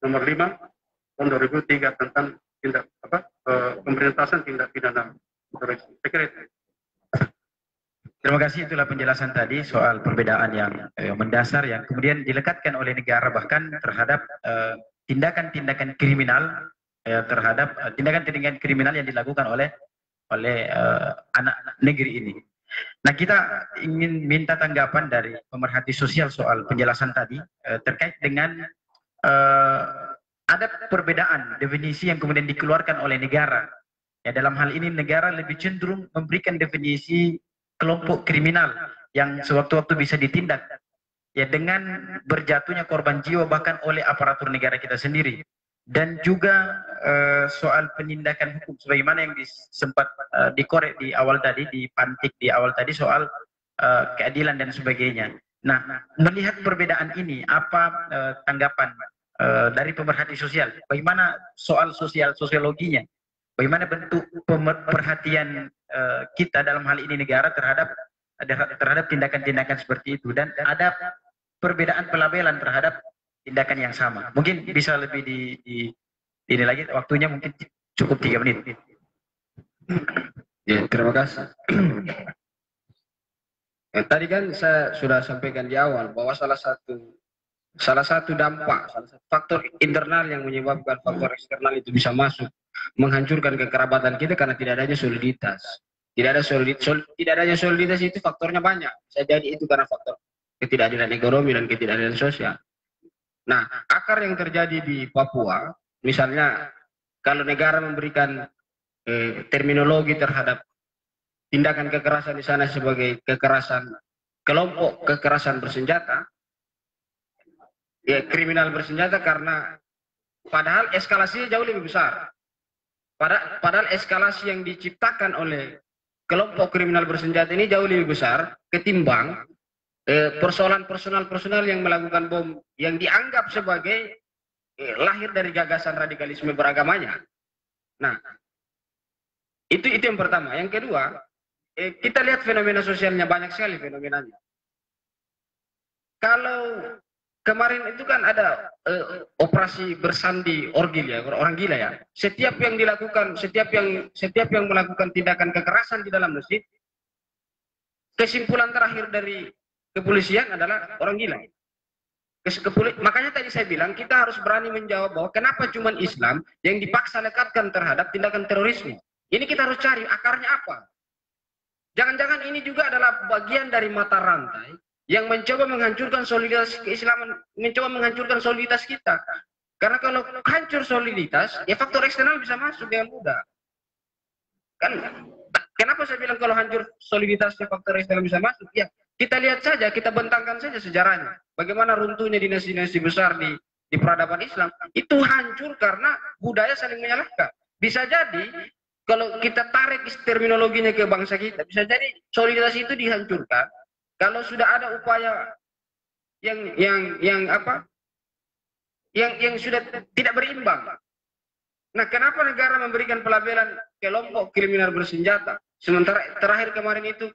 nomor 5 tahun 2003 tentang pemberantasan tindak pidana terorisme. Terima kasih, itulah penjelasan tadi soal perbedaan yang mendasar yang kemudian dilekatkan oleh negara bahkan terhadap tindakan-tindakan kriminal terhadap tindakan-tindakan kriminal yang dilakukan oleh anak negeri ini. Nah, kita ingin minta tanggapan dari pemerhati sosial soal penjelasan tadi terkait dengan ada perbedaan definisi yang kemudian dikeluarkan oleh negara. Ya, dalam hal ini negara lebih cenderung memberikan definisi kelompok kriminal yang sewaktu-waktu bisa ditindak ya dengan berjatuhnya korban jiwa bahkan oleh aparatur negara kita sendiri. Dan juga soal penindakan hukum sebagaimana yang sempat dikorek di awal tadi, dipantik di awal tadi soal keadilan dan sebagainya. Nah, melihat perbedaan ini, apa tanggapan dari pemerhati sosial? Bagaimana soal sosiologinya? Bagaimana bentuk perhatian kita dalam hal ini negara terhadap tindakan-tindakan seperti itu, dan ada perbedaan pelabelan terhadap tindakan yang sama. Mungkin bisa lebih ini lagi, waktunya mungkin cukup 3 menit. Ya, terima kasih. Tadi kan saya sudah sampaikan di awal bahwa salah satu dampak, salah satu faktor internal yang menyebabkan faktor eksternal itu bisa masuk menghancurkan kekerabatan kita karena tidak adanya soliditas. Tidak adanya soliditas itu faktornya banyak. Bisa jadi itu karena faktor ketidakadilan ekonomi dan ketidakadilan sosial. Nah, akar yang terjadi di Papua, misalnya kalau negara memberikan terminologi terhadap tindakan kekerasan di sana sebagai kekerasan kelompok kekerasan bersenjata, ya kriminal bersenjata, karena padahal eskalasinya jauh lebih besar. Padahal eskalasi yang diciptakan oleh kelompok kriminal bersenjata ini jauh lebih besar ketimbang persoalan personal yang melakukan bom yang dianggap sebagai lahir dari gagasan radikalisme beragamanya. Nah, itu yang pertama. Yang kedua, kita lihat fenomena sosialnya, banyak sekali fenomenanya. Kalau kemarin itu kan ada operasi bersandi orang gila ya. Setiap yang yang melakukan tindakan kekerasan di dalam masjid, kesimpulan terakhir dari kepolisian adalah orang gila. Makanya tadi saya bilang kita harus berani menjawab bahwa kenapa cuma Islam yang dipaksa lekatkan terhadap tindakan terorisme. Ini kita harus cari akarnya apa. Jangan-jangan ini juga adalah bagian dari mata rantai yang mencoba menghancurkan soliditas keislaman, mencoba menghancurkan soliditas kita. Karena kalau hancur soliditas, ya faktor eksternal bisa masuk dengan mudah. Kan kenapa saya bilang kalau hancur soliditasnya faktor eksternal bisa masuk? Ya, kita lihat saja, kita bentangkan saja sejarahnya. Bagaimana runtuhnya dinasti-dinasti besar di peradaban Islam. Itu hancur karena budaya saling menyalahkan. Bisa jadi kalau kita tarik terminologinya ke bangsa kita, bisa jadi soliditas itu dihancurkan kalau sudah ada upaya yang sudah tidak berimbang. Nah, kenapa negara memberikan pelabelan kelompok kriminal bersenjata, sementara terakhir kemarin itu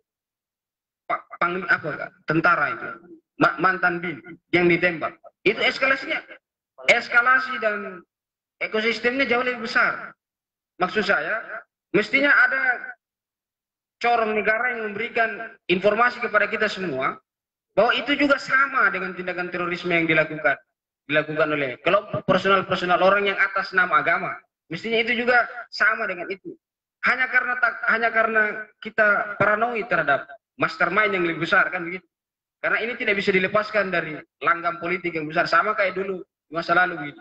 tentara itu mantan BIN yang ditembak, itu eskalasi dan ekosistemnya jauh lebih besar. Maksud saya, mestinya ada corong negara yang memberikan informasi kepada kita semua bahwa itu juga sama dengan tindakan terorisme yang dilakukan oleh kelompok personal orang yang atas nama agama. Mestinya itu juga sama dengan itu. Hanya karena kita paranoid terhadap mastermind yang lebih besar, kan begitu. Karena ini tidak bisa dilepaskan dari langgam politik yang besar, sama kayak dulu di masa lalu gitu.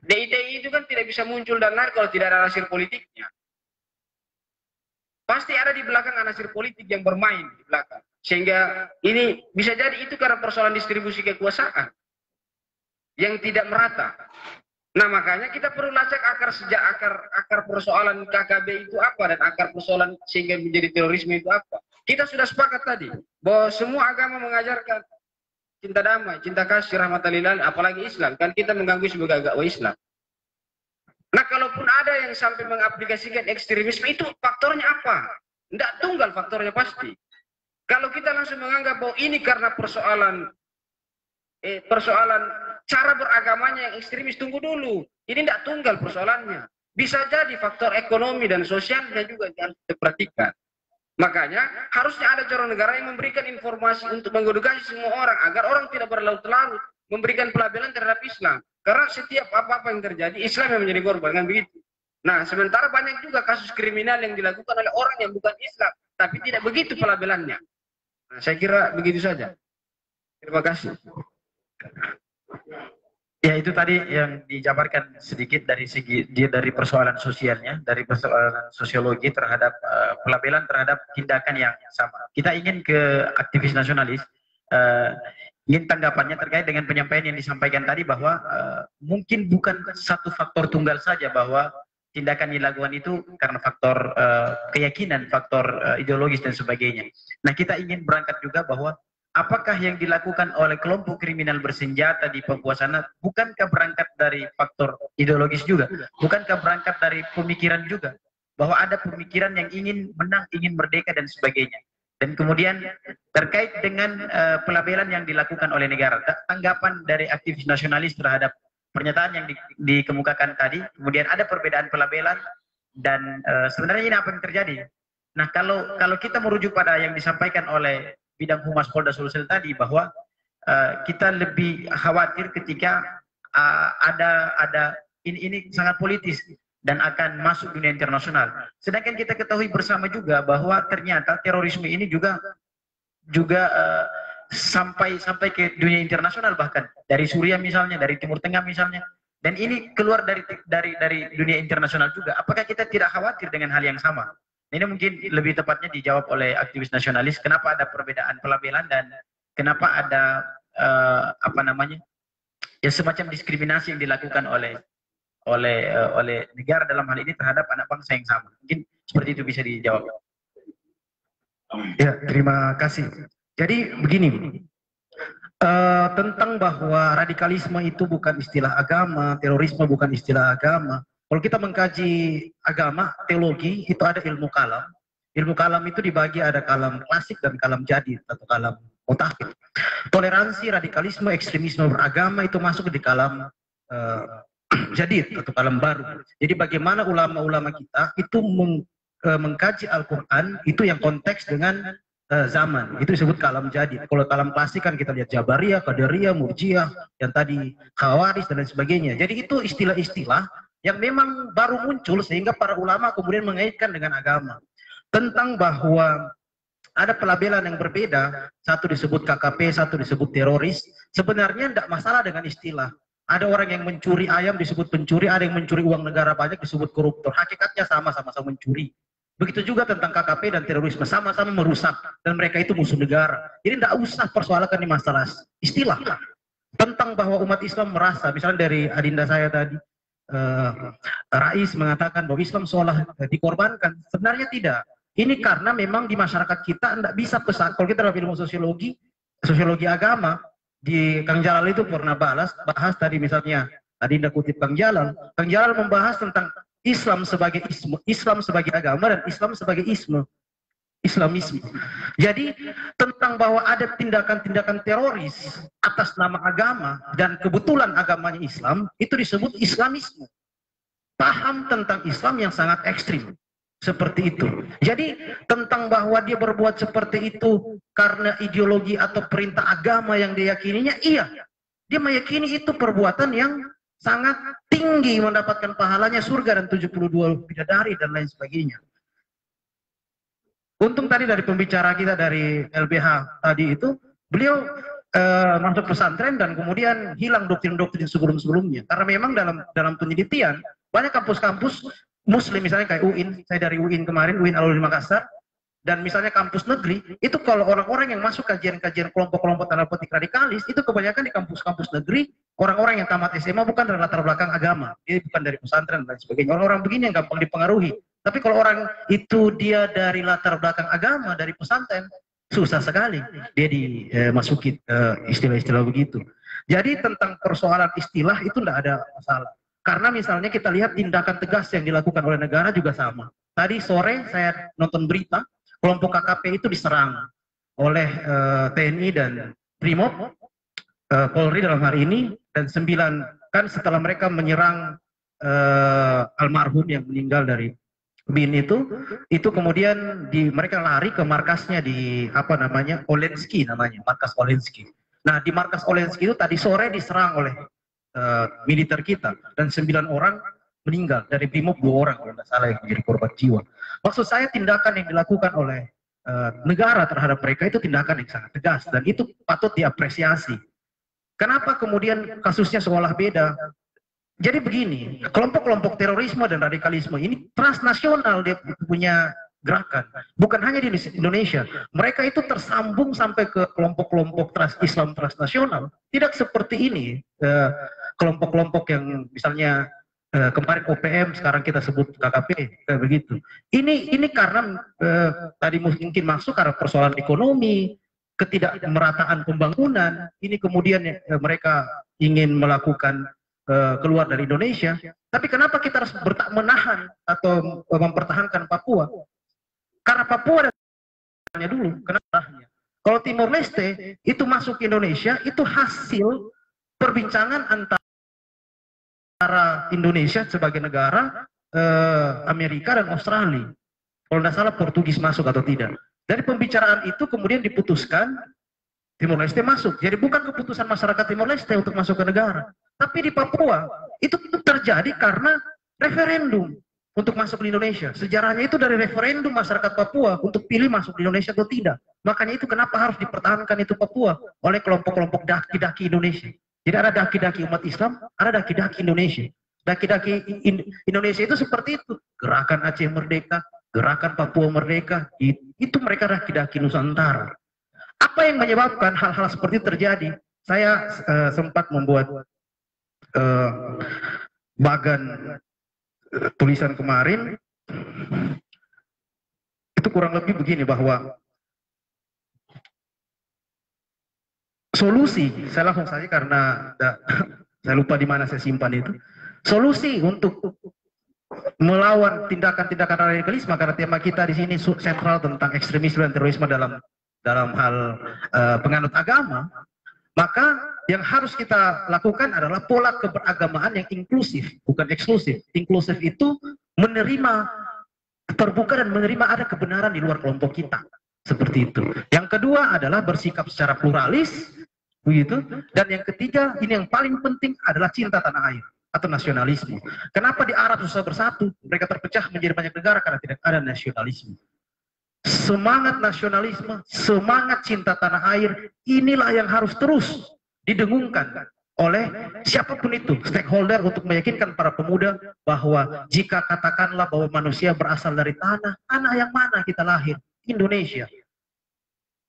DITI itu kan tidak bisa muncul dan lahir kalau tidak ada anasir politiknya. Pasti ada di belakang anasir politik yang bermain di belakang. Sehingga ini bisa jadi itu karena persoalan distribusi kekuasaan yang tidak merata. Nah, makanya kita perlu lacak akar persoalan KKB itu apa, dan akar persoalan sehingga menjadi terorisme itu apa. Kita sudah sepakat tadi bahwa semua agama mengajarkan cinta damai, cinta kasih, rahmatan lil alamin, apalagi Islam. Kan kita mengganggu sebagai agama Islam. Nah, kalaupun ada yang sampai mengaplikasikan ekstremisme, itu faktornya apa? Tidak tunggal faktornya pasti. Kalau kita langsung menganggap bahwa ini karena persoalan cara beragamanya yang ekstremis, tunggu dulu. Ini tidak tunggal persoalannya. Bisa jadi faktor ekonomi dan sosialnya juga harus diperhatikan. Makanya harusnya ada calon negara yang memberikan informasi untuk mengedukasi semua orang agar orang tidak berlarut-larut memberikan pelabelan terhadap Islam. Karena setiap apa-apa yang terjadi Islam yang menjadi korban, kan begitu. Nah, sementara banyak juga kasus kriminal yang dilakukan oleh orang yang bukan Islam, tapi tidak begitu pelabelannya. Nah, saya kira begitu saja. Terima kasih. Ya, itu tadi yang dijabarkan sedikit dari segi dari persoalan sosialnya, dari persoalan sosiologi terhadap pelabelan terhadap tindakan yang sama. Kita ingin ke aktivis nasionalis, ingin tanggapannya terkait dengan penyampaian yang disampaikan tadi bahwa mungkin bukan satu faktor tunggal saja bahwa tindakan dilakukan itu karena faktor keyakinan, faktor ideologis dan sebagainya. Nah, kita ingin berangkat juga bahwa apakah yang dilakukan oleh kelompok kriminal bersenjata di Papua sana bukankah berangkat dari faktor ideologis juga? Bukankah berangkat dari pemikiran juga? Bahwa ada pemikiran yang ingin menang, ingin merdeka dan sebagainya. Dan kemudian terkait dengan pelabelan yang dilakukan oleh negara. Tanggapan dari aktivis nasionalis terhadap pernyataan yang dikemukakan tadi, kemudian ada perbedaan pelabelan dan sebenarnya ini apa yang terjadi? Nah, kalau kita merujuk pada yang disampaikan oleh Bidang Humas Polda Sulsel tadi bahwa kita lebih khawatir ketika ada ini sangat politis dan akan masuk dunia internasional. Sedangkan kita ketahui bersama juga bahwa ternyata terorisme ini juga sampai ke dunia internasional, bahkan dari Suriah misalnya, dari Timur Tengah misalnya, dan ini keluar dari dunia internasional juga. Apakah kita tidak khawatir dengan hal yang sama? Ini mungkin lebih tepatnya dijawab oleh aktivis nasionalis, kenapa ada perbedaan pelabelan dan kenapa ada ya semacam diskriminasi yang dilakukan oleh negara dalam hal ini terhadap anak bangsa yang sama. Mungkin seperti itu bisa dijawab. Ya, terima kasih. Jadi begini, tentang bahwa radikalisme itu bukan istilah agama, terorisme bukan istilah agama. Kalau kita mengkaji agama, teologi, itu ada ilmu kalam. Ilmu kalam itu dibagi ada kalam klasik dan kalam jadid atau kalam mutakhir. Toleransi, radikalisme, ekstremisme beragama itu masuk di kalam jadid atau kalam baru. Jadi bagaimana ulama-ulama kita itu mengkaji Al-Quran, itu yang konteks dengan zaman, itu disebut kalam jadid. Kalau kalam klasik kan kita lihat Jabariyah, Qadariyah, Murjiah, yang tadi Khawarij dan lain sebagainya. Jadi itu istilah-istilah yang memang baru muncul sehingga para ulama kemudian mengaitkan dengan agama. Tentang bahwa ada pelabelan yang berbeda, satu disebut KKP, satu disebut teroris, sebenarnya tidak masalah dengan istilah. Ada orang yang mencuri ayam disebut pencuri, ada yang mencuri uang negara pajak disebut koruptor. Hakikatnya sama-sama mencuri. Begitu juga tentang KKP dan terorisme, sama-sama merusak dan mereka itu musuh negara. Jadi tidak usah persoalkan di masalah istilah. Tentang bahwa umat Islam merasa, misalnya dari adinda saya tadi, Rais mengatakan bahwa Islam seolah dikorbankan. Sebenarnya tidak. Ini karena memang di masyarakat kita tidak bisa pesan. Kalau kita dalam ilmu sosiologi agama, di Kang Jalal itu pernah bahas tadi misalnya, adinda kutip Kang Jalal membahas tentang Islam sebagai isme, Islam sebagai agama, dan Islam sebagai Islamisme. Jadi tentang bahwa ada tindakan-tindakan teroris atas nama agama dan kebetulan agamanya Islam, itu disebut Islamisme. Paham tentang Islam yang sangat ekstrim. Seperti itu. Jadi tentang bahwa dia berbuat seperti itu karena ideologi atau perintah agama yang dia yakininya, iya. Dia meyakini itu perbuatan yang sangat tinggi, mendapatkan pahalanya surga dan 72 bidadari dan lain sebagainya. Untung tadi dari pembicara kita dari LBH tadi itu, beliau masuk pesantren dan kemudian hilang doktrin-doktrin sebelum-sebelumnya. Karena memang dalam penelitian, banyak kampus-kampus Muslim, misalnya kayak UIN, saya dari UIN kemarin, UIN Alumni Makassar, dan misalnya kampus negeri, itu kalau orang-orang yang masuk kajian-kajian kelompok-kelompok tanda petik radikalis, itu kebanyakan di kampus-kampus negeri, orang-orang yang tamat SMA bukan dari latar belakang agama, dia bukan dari pesantren dan sebagainya. Orang-orang begini yang gampang dipengaruhi. Tapi kalau orang itu dia dari latar belakang agama, dari pesantren, susah sekali dia dimasuki istilah-istilah begitu. Jadi tentang persoalan istilah itu tidak ada masalah. Karena misalnya kita lihat tindakan tegas yang dilakukan oleh negara juga sama. Tadi sore saya nonton berita, kelompok KKP itu diserang oleh TNI dan Brimob, Polri dalam hari ini, dan 9 kan setelah mereka menyerang almarhum yang meninggal dari BIN itu kemudian mereka lari ke markasnya di apa namanya Olensky namanya, markas Olensky. Nah di markas Olensky itu tadi sore diserang oleh militer kita dan 9 orang meninggal, dari Brimob 2 orang kalau tidak salah yang menjadi korban jiwa. Maksud saya tindakan yang dilakukan oleh negara terhadap mereka itu tindakan yang sangat tegas dan itu patut diapresiasi. Kenapa kemudian kasusnya seolah beda? Jadi begini, kelompok-kelompok terorisme dan radikalisme ini transnasional, dia punya gerakan. Bukan hanya di Indonesia, mereka itu tersambung sampai ke kelompok-kelompok Islam transnasional. Tidak seperti ini, kelompok-kelompok yang misalnya kemarin OPM, sekarang kita sebut KKP, kayak begitu. Ini karena tadi mungkin masuk karena persoalan ekonomi, ketidakmerataan pembangunan, ini kemudian mereka ingin melakukan keluar dari Indonesia. Tapi kenapa kita harus menahan atau mempertahankan Papua? Karena Papua ada dulu, kenapa? Kalau Timor Leste itu masuk ke Indonesia, itu hasil perbincangan antara Indonesia sebagai negara, Amerika dan Australia. Kalau tidak salah Portugis masuk atau tidak. Dari pembicaraan itu kemudian diputuskan Timor Leste masuk. Jadi bukan keputusan masyarakat Timor Leste untuk masuk ke negara. Tapi di Papua itu terjadi karena referendum untuk masuk di Indonesia. Sejarahnya itu dari referendum masyarakat Papua untuk pilih masuk di Indonesia atau tidak. Makanya itu kenapa harus dipertahankan itu Papua oleh kelompok-kelompok daki-daki Indonesia. Jadi ada daki-daki umat Islam, ada daki-daki Indonesia. Daki-daki Indonesia itu seperti itu. Gerakan Aceh Merdeka, gerakan Papua Merdeka, itu mereka daki-daki Nusantara. Apa yang menyebabkan hal-hal seperti itu terjadi? Saya sempat membuat bagan tulisan kemarin, itu kurang lebih begini, bahwa solusi, saya langsung saja karena saya lupa di mana saya simpan itu, solusi untuk melawan tindakan-tindakan radikalisme, karena tema kita di sini sentral tentang ekstremisme dan terorisme dalam hal penganut agama, maka yang harus kita lakukan adalah pola keberagamaan yang inklusif, bukan eksklusif. Inklusif itu menerima, terbuka dan menerima ada kebenaran di luar kelompok kita. Seperti itu. Yang kedua adalah bersikap secara pluralis, begitu. Dan yang ketiga, ini yang paling penting adalah cinta tanah air atau nasionalisme. Kenapa di Arab susah bersatu? Mereka terpecah menjadi banyak negara karena tidak ada nasionalisme. Semangat nasionalisme, semangat cinta tanah air, inilah yang harus terus didengungkan oleh siapapun itu, stakeholder, untuk meyakinkan para pemuda bahwa jika katakanlah bahwa manusia berasal dari tanah yang mana kita lahir? Indonesia.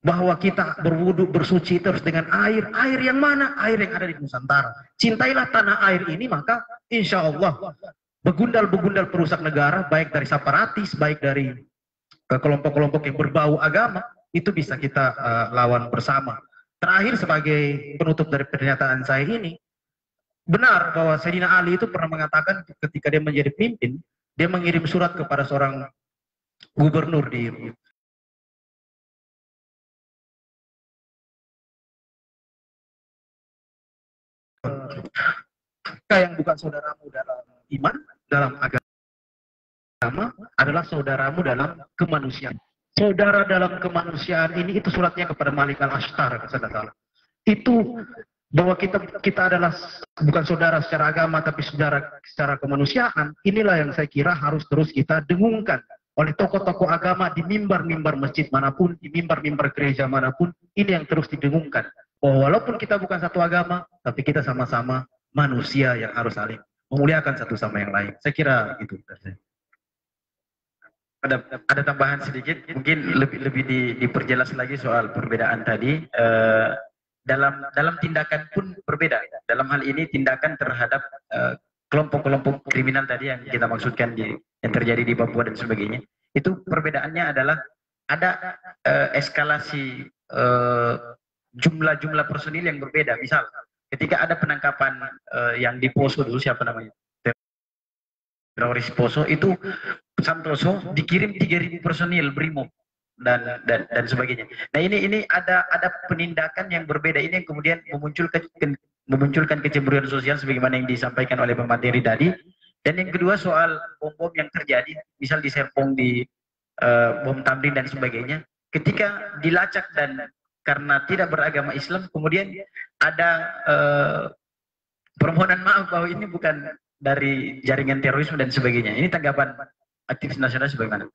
Bahwa kita berwudu, bersuci terus dengan air yang mana? Air yang ada di Nusantara. Cintailah tanah air ini, maka insya Allah begundal-begundal perusak negara, baik dari separatis, baik dari kelompok-kelompok yang berbau agama, itu bisa kita lawan bersama. Terakhir, sebagai penutup dari pernyataan saya ini, benar bahwa Sayyidina Ali itu pernah mengatakan ketika dia menjadi pemimpin, dia mengirim surat kepada seorang gubernur di yang bukan saudaramu dalam iman, dalam agama, adalah saudaramu dalam kemanusiaan. Saudara dalam kemanusiaan ini, itu suratnya kepada Malik al-Ashtar, saudara. Itu bahwa kita adalah bukan saudara secara agama, tapi saudara secara kemanusiaan. Inilah yang saya kira harus terus kita dengungkan oleh tokoh-tokoh agama di mimbar-mimbar masjid manapun, di mimbar-mimbar gereja manapun. Ini yang terus didengungkan. Bahwa walaupun kita bukan satu agama, tapi kita sama-sama manusia yang harus saling memuliakan satu sama yang lain. Saya kira itu. Ada tambahan sedikit, mungkin lebih diperjelas lagi soal perbedaan tadi. Dalam tindakan pun berbeda. Dalam hal ini tindakan terhadap kelompok-kelompok kriminal tadi yang kita maksudkan yang terjadi di Papua dan sebagainya. Itu perbedaannya adalah ada eskalasi jumlah personil yang berbeda. Misal ketika ada penangkapan yang di Poso dulu, siapa namanya, teroris Poso itu, Santoso dikirim 3.000 personil Brimob dan sebagainya. Nah ini ada penindakan yang berbeda, ini yang kemudian memunculkan kecemburuan sosial sebagaimana yang disampaikan oleh pemateri tadi. Dan yang kedua soal bom-bom yang terjadi, misal di Serpong, di bom Tamrin dan sebagainya, ketika dilacak dan karena tidak beragama Islam, kemudian ada permohonan maaf bahwa ini bukan dari jaringan terorisme dan sebagainya. Ini tanggapan aktivis nasional sebagaimana?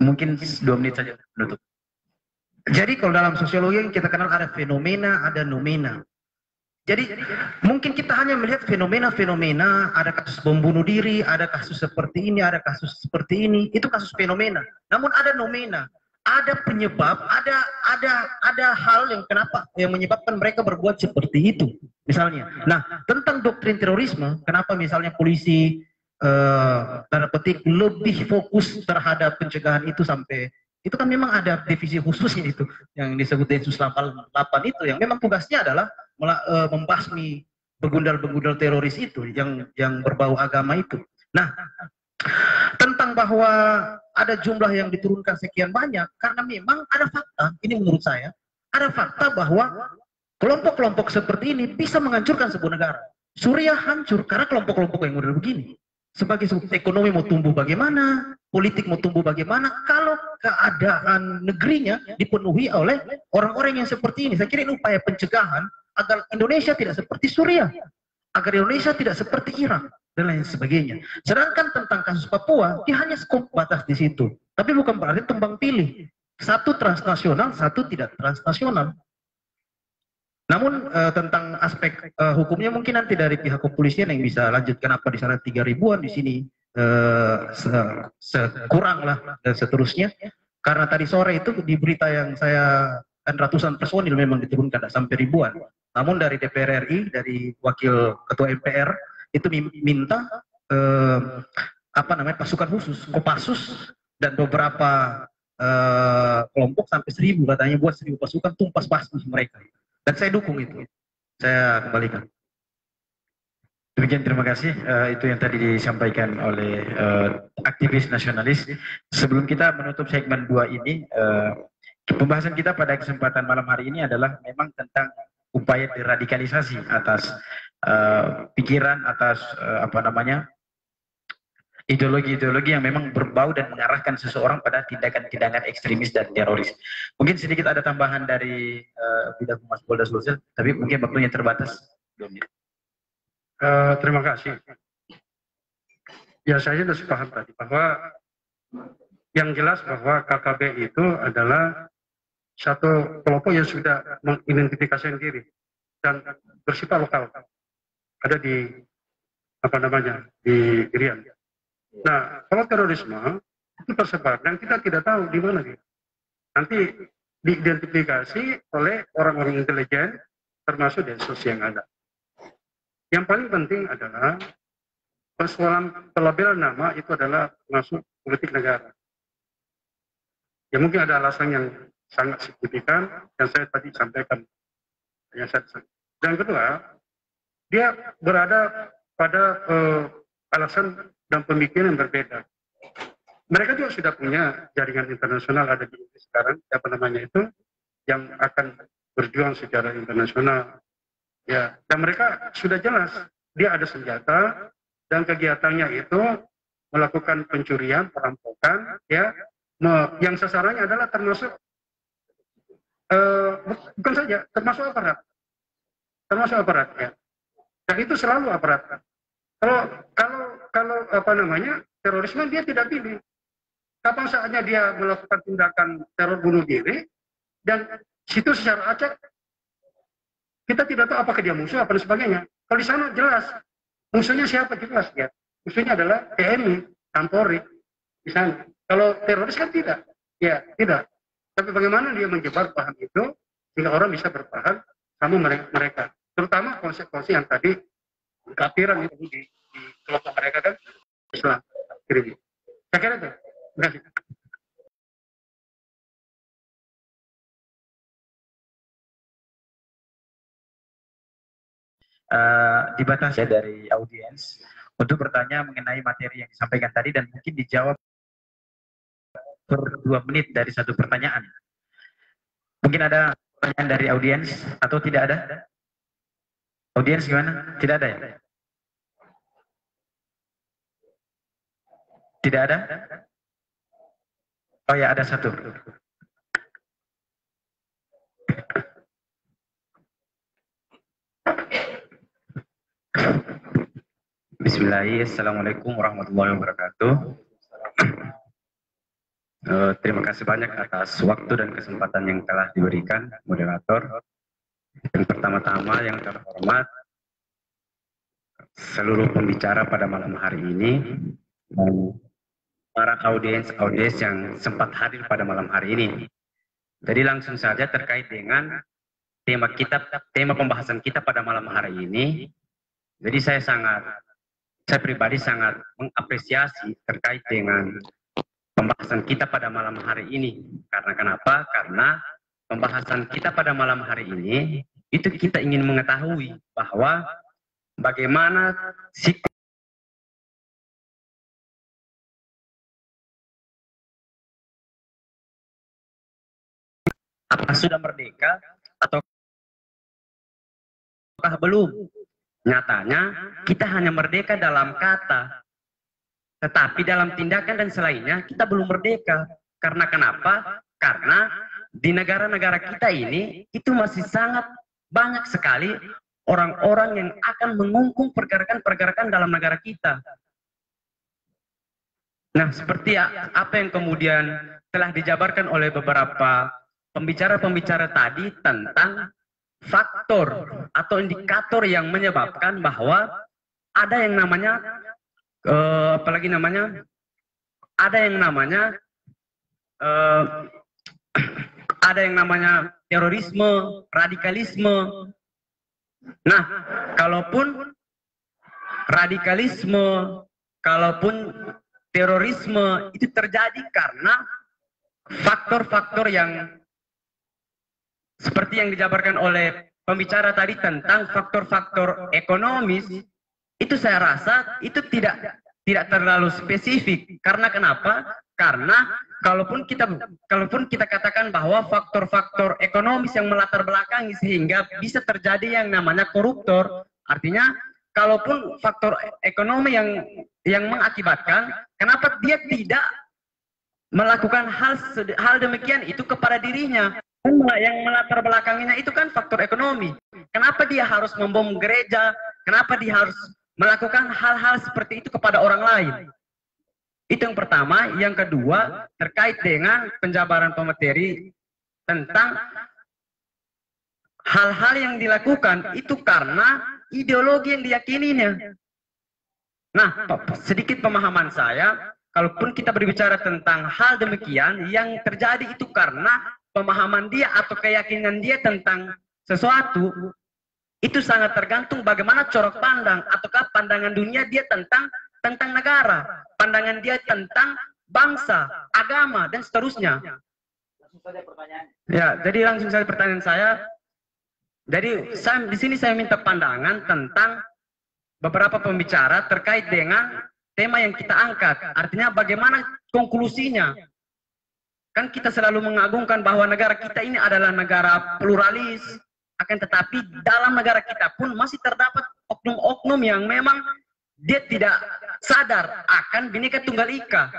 Mungkin 2 menit saja menutup. Jadi kalau dalam sosiologi yang kita kenal ada fenomena, ada nomena. Jadi mungkin kita hanya melihat fenomena-fenomena, ada kasus bom bunuh diri, ada kasus seperti ini, ada kasus seperti ini, itu kasus fenomena. Namun ada nomena, ada penyebab, ada hal yang menyebabkan mereka berbuat seperti itu. Misalnya, nah tentang doktrin terorisme, kenapa misalnya polisi tanda petik lebih fokus terhadap pencegahan itu sampai itu kan memang ada divisi khususnya itu yang disebut Densus 88 itu yang memang tugasnya adalah membasmi begundal-begundal teroris itu yang berbau agama itu. Nah, tentang bahwa ada jumlah yang diturunkan sekian banyak karena memang ada fakta, ini menurut saya, ada fakta bahwa kelompok-kelompok seperti ini bisa menghancurkan sebuah negara. Suriah hancur karena kelompok-kelompok yang model begini. Sebagai ekonomi mau tumbuh bagaimana, politik mau tumbuh bagaimana, kalau keadaan negerinya dipenuhi oleh orang-orang yang seperti ini. Saya kira ini upaya pencegahan agar Indonesia tidak seperti Suriah, agar Indonesia tidak seperti Irak, dan lain sebagainya. Sedangkan tentang kasus Papua, dia hanya skop batas di situ. Tapi bukan berarti tumbang pilih. Satu transnasional, satu tidak transnasional. Namun tentang aspek hukumnya mungkin nanti dari pihak kepolisian yang bisa lanjut, kenapa di sana 3.000-an, di sini kurang lah dan seterusnya. Karena tadi sore itu di berita yang saya kan ratusan personil memang diturunkan, tidak sampai ribuan. Namun dari DPR RI, dari wakil ketua MPR itu minta pasukan khusus, Kopassus dan beberapa kelompok sampai 1.000 katanya, buat 1.000 pasukan tumpas basmi mereka. Dan saya dukung itu. Saya kembalikan. Demikian, terima kasih. Itu yang tadi disampaikan oleh aktivis nasionalis. Sebelum kita menutup segmen 2 ini, pembahasan kita pada kesempatan malam hari ini adalah memang tentang upaya deradikalisasi atas pikiran, atas ideologi-ideologi yang memang berbau dan mengarahkan seseorang pada tindakan-tindakan ekstremis dan teroris. Mungkin sedikit ada tambahan dari Bidang Humas Polda Sulsel, tapi mungkin waktunya terbatas. Terima kasih. Ya, saya sudah sepaham tadi bahwa yang jelas bahwa KKB itu adalah satu kelompok yang sudah mengidentifikasikan diri dan bersifat lokal. Ada di di Irian. Nah, kalau terorisme itu tersebar dan kita tidak tahu di mana dia. Nanti diidentifikasi oleh orang-orang intelijen, termasuk Densus yang ada. Yang paling penting adalah persoalan pelabelan nama itu adalah masuk politik negara. Ya mungkin ada alasan yang sangat signifikan yang saya tadi sampaikan. Dan kedua, dia berada pada alasan dan pemikiran yang berbeda. Mereka juga sudah punya jaringan internasional ada di Inggris sekarang, yang akan berjuang secara internasional. Ya, dan mereka sudah jelas dia ada senjata dan kegiatannya itu melakukan pencurian, perampokan, ya, yang sasarannya adalah termasuk bukan saja termasuk aparat, ya. Dan itu selalu aparat. Kalau terorisme dia tidak pilih. Kapan saatnya dia melakukan tindakan teror bunuh diri, dan situ secara acak kita tidak tahu apakah dia musuh apa dan sebagainya. Kalau di sana jelas musuhnya siapa, jelas ya. Musuhnya adalah TNI, Polri di sana. Kalau teroris kan tidak, ya tidak. Tapi bagaimana dia menyebar paham itu sehingga orang bisa bertahan sama mereka. Terutama konsep-konsep yang tadi kafiran itu di kelompok mereka kan Islam. Saya kira itu. Terima kasih. dibatasi dari audiens untuk bertanya mengenai materi yang disampaikan tadi dan mungkin dijawab per 2 menit dari satu pertanyaan. Mungkin ada pertanyaan dari audiens atau tidak ada? Audiens gimana? Tidak ada ya? Tidak ada? Oh ya, ada satu. Bismillahirrahmanirrahim. Assalamualaikum warahmatullahi wabarakatuh. Terima kasih banyak atas waktu dan kesempatan yang telah diberikan moderator. Yang pertama-tama yang terhormat seluruh pembicara pada malam hari ini dan para audiens yang sempat hadir pada malam hari ini. Jadi langsung saja terkait dengan tema pembahasan kita pada malam hari ini. Jadi saya pribadi sangat mengapresiasi terkait dengan pembahasan kita pada malam hari ini. Karena kenapa? Karena pembahasan kita pada malam hari ini itu kita ingin mengetahui bahwa bagaimana apa sudah merdeka atau belum? Nyatanya kita hanya merdeka dalam kata, tetapi dalam tindakan dan selainnya kita belum merdeka. Karena kenapa? Karena di negara-negara kita ini itu masih sangat banyak sekali orang-orang yang akan mengungkung pergerakan-pergerakan dalam negara kita. Nah, seperti apa yang kemudian telah dijabarkan oleh beberapa pembicara-pembicara tadi tentang faktor atau indikator yang menyebabkan bahwa ada yang namanya ada yang namanya terorisme, radikalisme. Nah, kalaupun radikalisme, kalaupun terorisme itu terjadi karena faktor-faktor yang seperti yang dijabarkan oleh pembicara tadi tentang faktor-faktor ekonomis, itu saya rasa itu tidak terlalu spesifik. Karena kenapa? Karena kalaupun kita katakan bahwa faktor-faktor ekonomis yang melatar belakangi sehingga bisa terjadi yang namanya koruptor, artinya kalaupun faktor ekonomi yang mengakibatkan, kenapa dia tidak melakukan hal demikian itu kepada dirinya? Yang melatar belakanginya itu kan faktor ekonomi. Kenapa dia harus membom gereja? Kenapa dia harus melakukan hal-hal seperti itu kepada orang lain? Itu yang pertama. Yang kedua, terkait dengan penjabaran pemateri tentang hal-hal yang dilakukan itu karena ideologi yang diyakininya. Nah, sedikit pemahaman saya, kalaupun kita berbicara tentang hal demikian, yang terjadi itu karena pemahaman dia atau keyakinan dia tentang sesuatu, itu sangat tergantung bagaimana corak pandang ataukah pandangan dunia dia tentang negara, pandangan dia tentang bangsa, agama, dan seterusnya. Langsung saja pertanyaan. Ya, jadi langsung saja pertanyaan saya. Jadi di sini saya minta pandangan tentang beberapa pembicara terkait dengan tema yang kita angkat. Artinya bagaimana konklusinya? Kan kita selalu mengagungkan bahwa negara kita ini adalah negara pluralis, akan tetapi dalam negara kita pun masih terdapat oknum-oknum yang memang dia tidak sadar akan Bhinneka Tunggal Ika,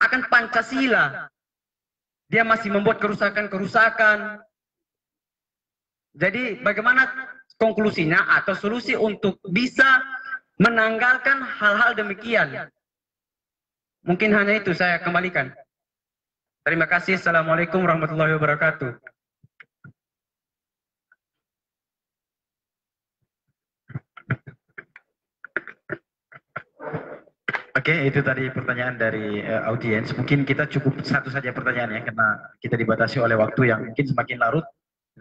akan Pancasila. Dia masih membuat kerusakan-kerusakan. Jadi bagaimana konklusinya atau solusi untuk bisa menanggalkan hal-hal demikian? Mungkin hanya itu saya kembalikan. Terima kasih. Assalamualaikum warahmatullahi wabarakatuh. Oke, itu tadi pertanyaan dari audiens. Mungkin kita cukup satu saja pertanyaannya karena kita dibatasi oleh waktu yang mungkin semakin larut.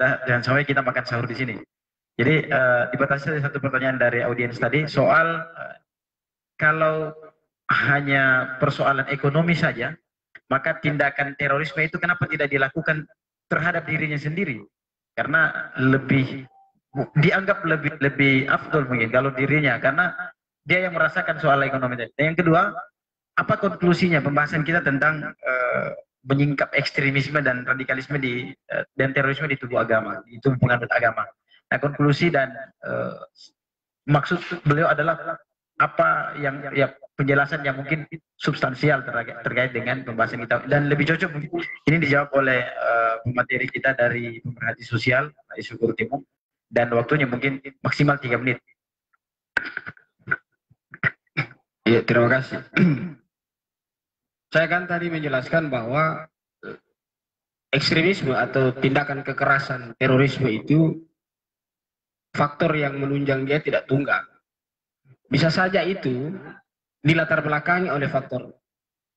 Jangan sampai kita makan sahur di sini. Jadi dibatasi satu pertanyaan dari audiens tadi soal kalau hanya persoalan ekonomi saja, maka tindakan terorisme itu kenapa tidak dilakukan terhadap dirinya sendiri? Karena lebih dianggap lebih afdol mungkin kalau dirinya, karena dia yang merasakan soal ekonomi tadi. Dan yang kedua, apa konklusinya pembahasan kita tentang menyingkap ekstremisme dan radikalisme dan terorisme di tubuh agama, di tubuh penganut agama. Nah, konklusi dan maksud beliau adalah apa yang ya penjelasan yang mungkin substansial terkait dengan pembahasan kita, dan lebih cocok mungkin ini dijawab oleh pemateri kita dari pemerhati sosial Syukur Timur, dan waktunya mungkin maksimal 3 menit. Ya, terima kasih. Saya kan tadi menjelaskan bahwa ekstremisme atau tindakan kekerasan terorisme itu faktor yang menunjang dia tidak tunggal. Bisa saja itu dilatar belakangi oleh faktor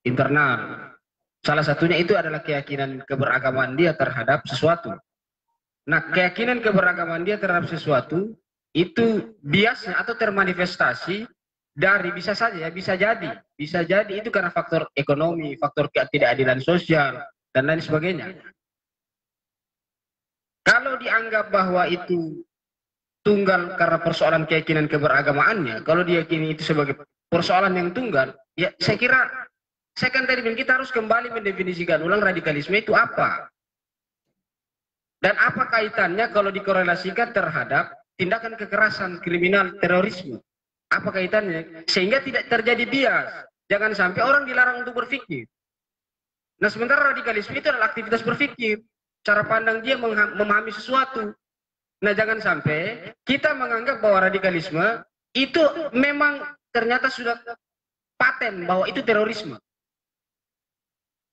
internal. Salah satunya itu adalah keyakinan keberagaman dia terhadap sesuatu. Nah, keyakinan keberagaman dia terhadap sesuatu itu biasanya atau termanifestasi dari bisa jadi itu karena faktor ekonomi, faktor ketidakadilan sosial dan lain sebagainya. Kalau dianggap bahwa itu tunggal karena persoalan keyakinan keberagamaannya, kalau diyakini itu sebagai persoalan yang tunggal, ya saya kira, saya kan tadi bilang kita harus kembali mendefinisikan ulang radikalisme itu apa. Dan apa kaitannya kalau dikorelasikan terhadap tindakan kekerasan kriminal terorisme. Apa kaitannya? Sehingga tidak terjadi bias. Jangan sampai orang dilarang untuk berpikir. Nah, sementara radikalisme itu adalah aktivitas berpikir. Cara pandang dia memahami sesuatu. Nah, jangan sampai kita menganggap bahwa radikalisme itu memang ternyata sudah paten bahwa itu terorisme.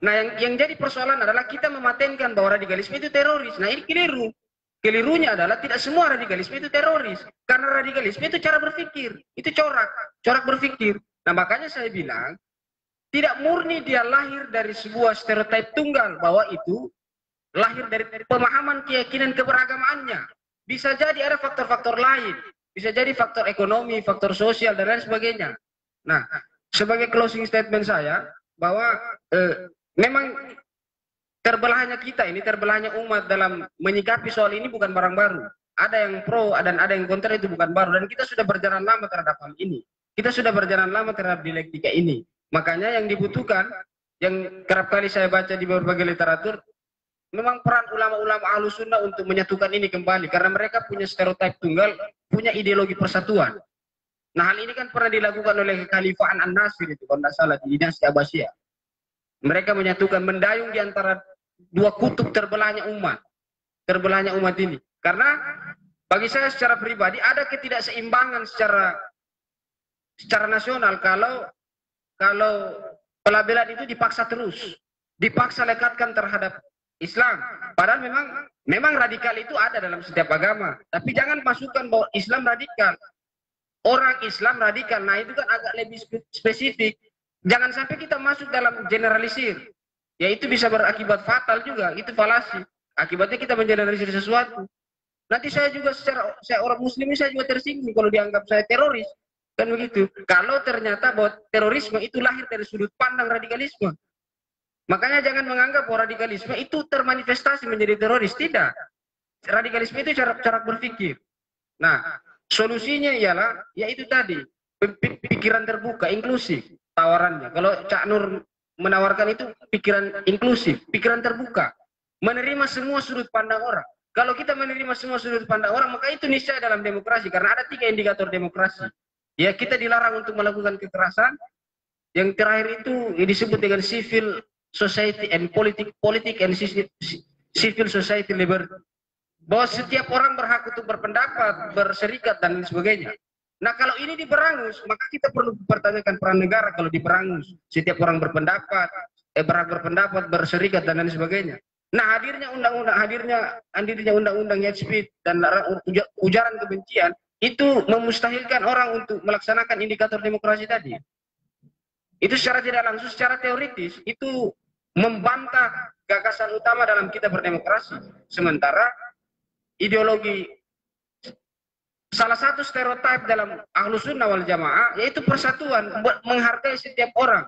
Nah, yang jadi persoalan adalah kita mematenkan bahwa radikalisme itu teroris. Nah, ini keliru. Kelirunya adalah tidak semua radikalisme itu teroris. Karena radikalisme itu cara berpikir. Itu corak berpikir. Nah, makanya saya bilang, tidak murni dia lahir dari sebuah stereotip tunggal bahwa itu lahir dari pemahaman keyakinan keberagamaannya. Bisa jadi ada faktor-faktor lain. Bisa jadi faktor ekonomi, faktor sosial, dan lain sebagainya. Nah, sebagai closing statement saya, bahwa memang terbelahnya kita ini, terbelahnya umat dalam menyikapi soal ini bukan barang baru. Ada yang pro dan ada yang kontra, itu bukan baru. Dan kita sudah berjalan lama terhadap hal ini. Kita sudah berjalan lama terhadap dialektika ini. Makanya yang dibutuhkan, yang kerap kali saya baca di berbagai literatur, memang peran ulama-ulama Ahlus Sunnah untuk menyatukan ini kembali. Karena mereka punya stereotip tunggal, punya ideologi persatuan. Nah, hal ini kan pernah dilakukan oleh Kekhalifahan An-Nasir itu, kalau tidak salah, di dinasti Abbasiyah. Mereka menyatukan, mendayung di antara dua kutub terbelahnya umat ini. Karena bagi saya secara pribadi ada ketidakseimbangan secara nasional kalau pelabelan itu dipaksa lekatkan terhadap Islam. Padahal memang radikal itu ada dalam setiap agama. Tapi jangan masukkan bahwa Islam radikal. Orang Islam radikal, nah itu kan agak lebih spesifik. Jangan sampai kita masuk dalam generalisir. Ya itu bisa berakibat fatal juga, itu falasi. Akibatnya kita mengeneralisir sesuatu. Nanti saya orang muslim, saya juga tersinggung kalau dianggap saya teroris. Kan begitu. Kalau ternyata bahwa terorisme itu lahir dari sudut pandang radikalisme. Makanya jangan menganggap bahwa radikalisme itu termanifestasi menjadi teroris. Tidak. Radikalisme itu cara berpikir. Nah, solusinya ialah, yaitu tadi, pikiran terbuka, inklusif. Tawarannya. Kalau Cak Nur menawarkan itu pikiran inklusif, pikiran terbuka, menerima semua sudut pandang orang. Kalau kita menerima semua sudut pandang orang, maka itu niscaya dalam demokrasi, karena ada 3 indikator demokrasi. Ya, kita dilarang untuk melakukan kekerasan. Yang terakhir itu disebut dengan civil society and politik and civil society liberty. Bahwa setiap orang berhak untuk berpendapat, berserikat, dan lain sebagainya. Nah, kalau ini diberangus, maka kita perlu mempertanyakan peran negara kalau diberangus. Setiap orang berpendapat, berhak berpendapat, berserikat, dan lain sebagainya. Nah, hadirnya undang-undang hate speech dan ujaran kebencian itu memustahilkan orang untuk melaksanakan indikator demokrasi tadi. Itu secara tidak langsung, secara teoritis itu membantah gagasan utama dalam kita berdemokrasi. Sementara ideologi, salah satu stereotip dalam Ahlus Sunnah wal Jamaah yaitu persatuan, menghargai setiap orang,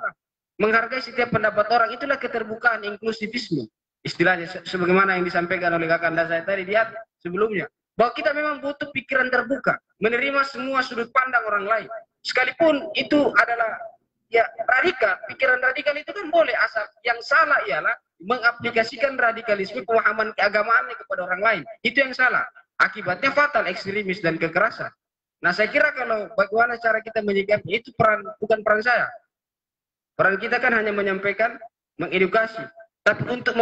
menghargai setiap pendapat orang. Itulah keterbukaan, inklusivisme istilahnya, sebagaimana yang disampaikan oleh Kakanda saya tadi di atas sebelumnya. bahwa kita memang butuh pikiran terbuka, menerima semua sudut pandang orang lain. Sekalipun itu adalah ya radikal, pikiran radikal itu kan boleh, asal yang salah ialah mengaplikasikan radikalisme pemahaman keagamaannya kepada orang lain. Itu yang salah. Akibatnya fatal, ekstremis dan kekerasan. Nah, saya kira kalau bagaimana cara kita menyikapi itu bukan peran saya. Peran kita kan hanya menyampaikan, mengedukasi. Tapi untuk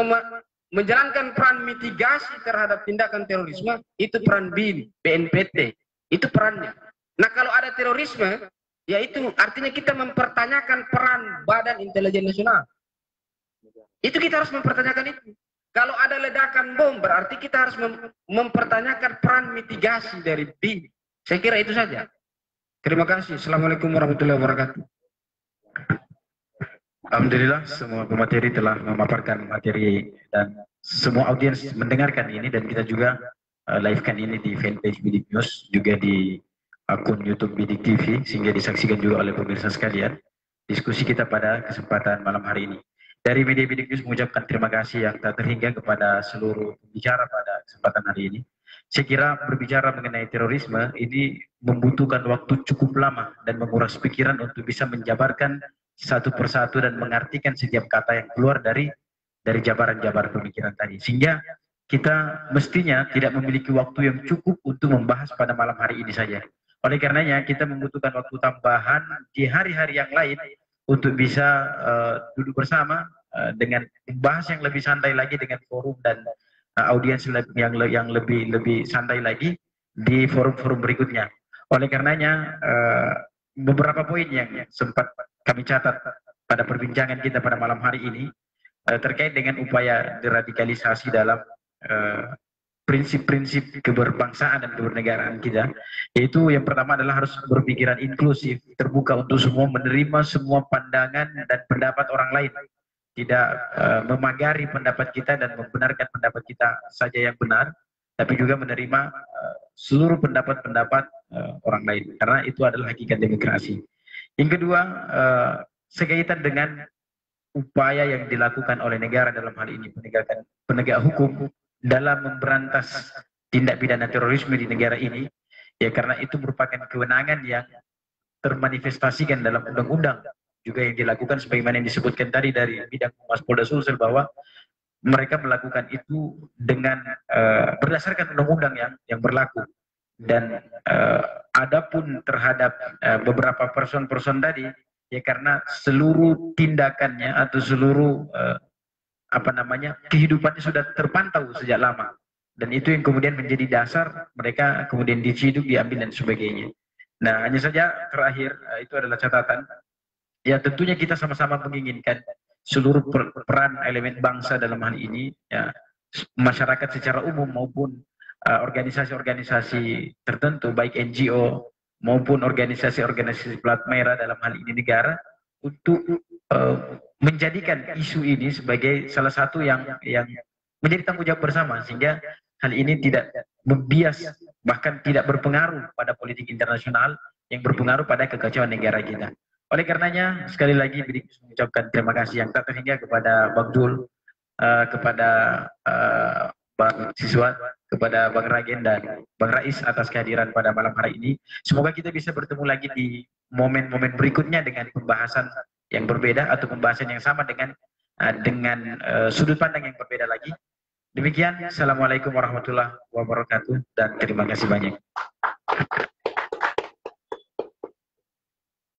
menjalankan peran mitigasi terhadap tindakan terorisme, itu peran BIN, BNPT. Itu perannya. Nah, kalau ada terorisme, yaitu artinya kita mempertanyakan peran Badan Intelijen Nasional. Itu kita harus mempertanyakan itu. Kalau ada ledakan bom, berarti kita harus mempertanyakan peran mitigasi dari BIN. Saya kira itu saja. Terima kasih. Assalamualaikum warahmatullahi wabarakatuh. Alhamdulillah semua pemateri telah memaparkan materi dan semua audiens mendengarkan ini, dan kita juga live-kan ini di fanpage Bidik News, juga di akun YouTube Bidik TV, sehingga disaksikan juga oleh pemirsa sekalian diskusi kita pada kesempatan malam hari ini. Dari media Bidik News mengucapkan terima kasih yang tak terhingga kepada seluruh pembicara pada kesempatan hari ini. Saya kira berbicara mengenai terorisme ini membutuhkan waktu cukup lama dan menguras pikiran untuk bisa menjabarkan satu persatu dan mengartikan setiap kata yang keluar dari jabaran-jabaran pemikiran tadi. Sehingga kita mestinya tidak memiliki waktu yang cukup untuk membahas pada malam hari ini saja. Oleh karenanya kita membutuhkan waktu tambahan di hari-hari yang lain untuk bisa duduk bersama dengan membahas yang lebih santai lagi dengan forum dan audiens yang lebih santai lagi di forum-forum berikutnya. Oleh karenanya beberapa poin yang sempat kami catat pada perbincangan kita pada malam hari ini terkait dengan upaya deradikalisasi dalam prinsip-prinsip keberbangsaan dan kebernegaraan kita, yaitu yang pertama adalah harus berpikiran inklusif, terbuka untuk semua, menerima semua pandangan dan pendapat orang lain, tidak memagari pendapat kita dan membenarkan pendapat kita saja yang benar, tapi juga menerima seluruh pendapat-pendapat orang lain, karena itu adalah hakikat demokrasi. Yang kedua, sekaitan dengan upaya yang dilakukan oleh negara dalam hal ini penegak hukum dalam memberantas tindak pidana terorisme di negara ini, ya karena itu merupakan kewenangan yang termanifestasikan dalam undang-undang juga yang dilakukan sebagaimana yang disebutkan tadi dari bidang Humas Polda Sulsel, bahwa mereka melakukan itu dengan berdasarkan undang-undang yang berlaku. Dan adapun terhadap beberapa person-person tadi, ya karena seluruh tindakannya atau seluruh kehidupannya sudah terpantau sejak lama, dan itu yang kemudian menjadi dasar mereka kemudian diciduk, diambil dan sebagainya. Nah, hanya saja terakhir itu adalah catatan, ya tentunya kita sama-sama menginginkan seluruh peran elemen bangsa dalam hal ini, ya masyarakat secara umum maupun organisasi-organisasi tertentu, baik NGO maupun organisasi-organisasi plat merah dalam hal ini negara, untuk menjadikan isu ini sebagai salah satu yang menjadi tanggung jawab bersama, sehingga hal ini tidak membias, bahkan tidak berpengaruh pada politik internasional yang berpengaruh pada kekacauan negara kita. Oleh karenanya, sekali lagi Bidik mengucapkan terima kasih yang tak terhingga kepada Bang Dul, kepada Bang Siswa, kepada Bang Ragen dan Bang Rais atas kehadiran pada malam hari ini. Semoga kita bisa bertemu lagi di momen-momen berikutnya dengan pembahasan yang berbeda atau pembahasan yang sama dengan sudut pandang yang berbeda lagi. Demikian, Assalamualaikum warahmatullahi wabarakatuh dan terima kasih banyak.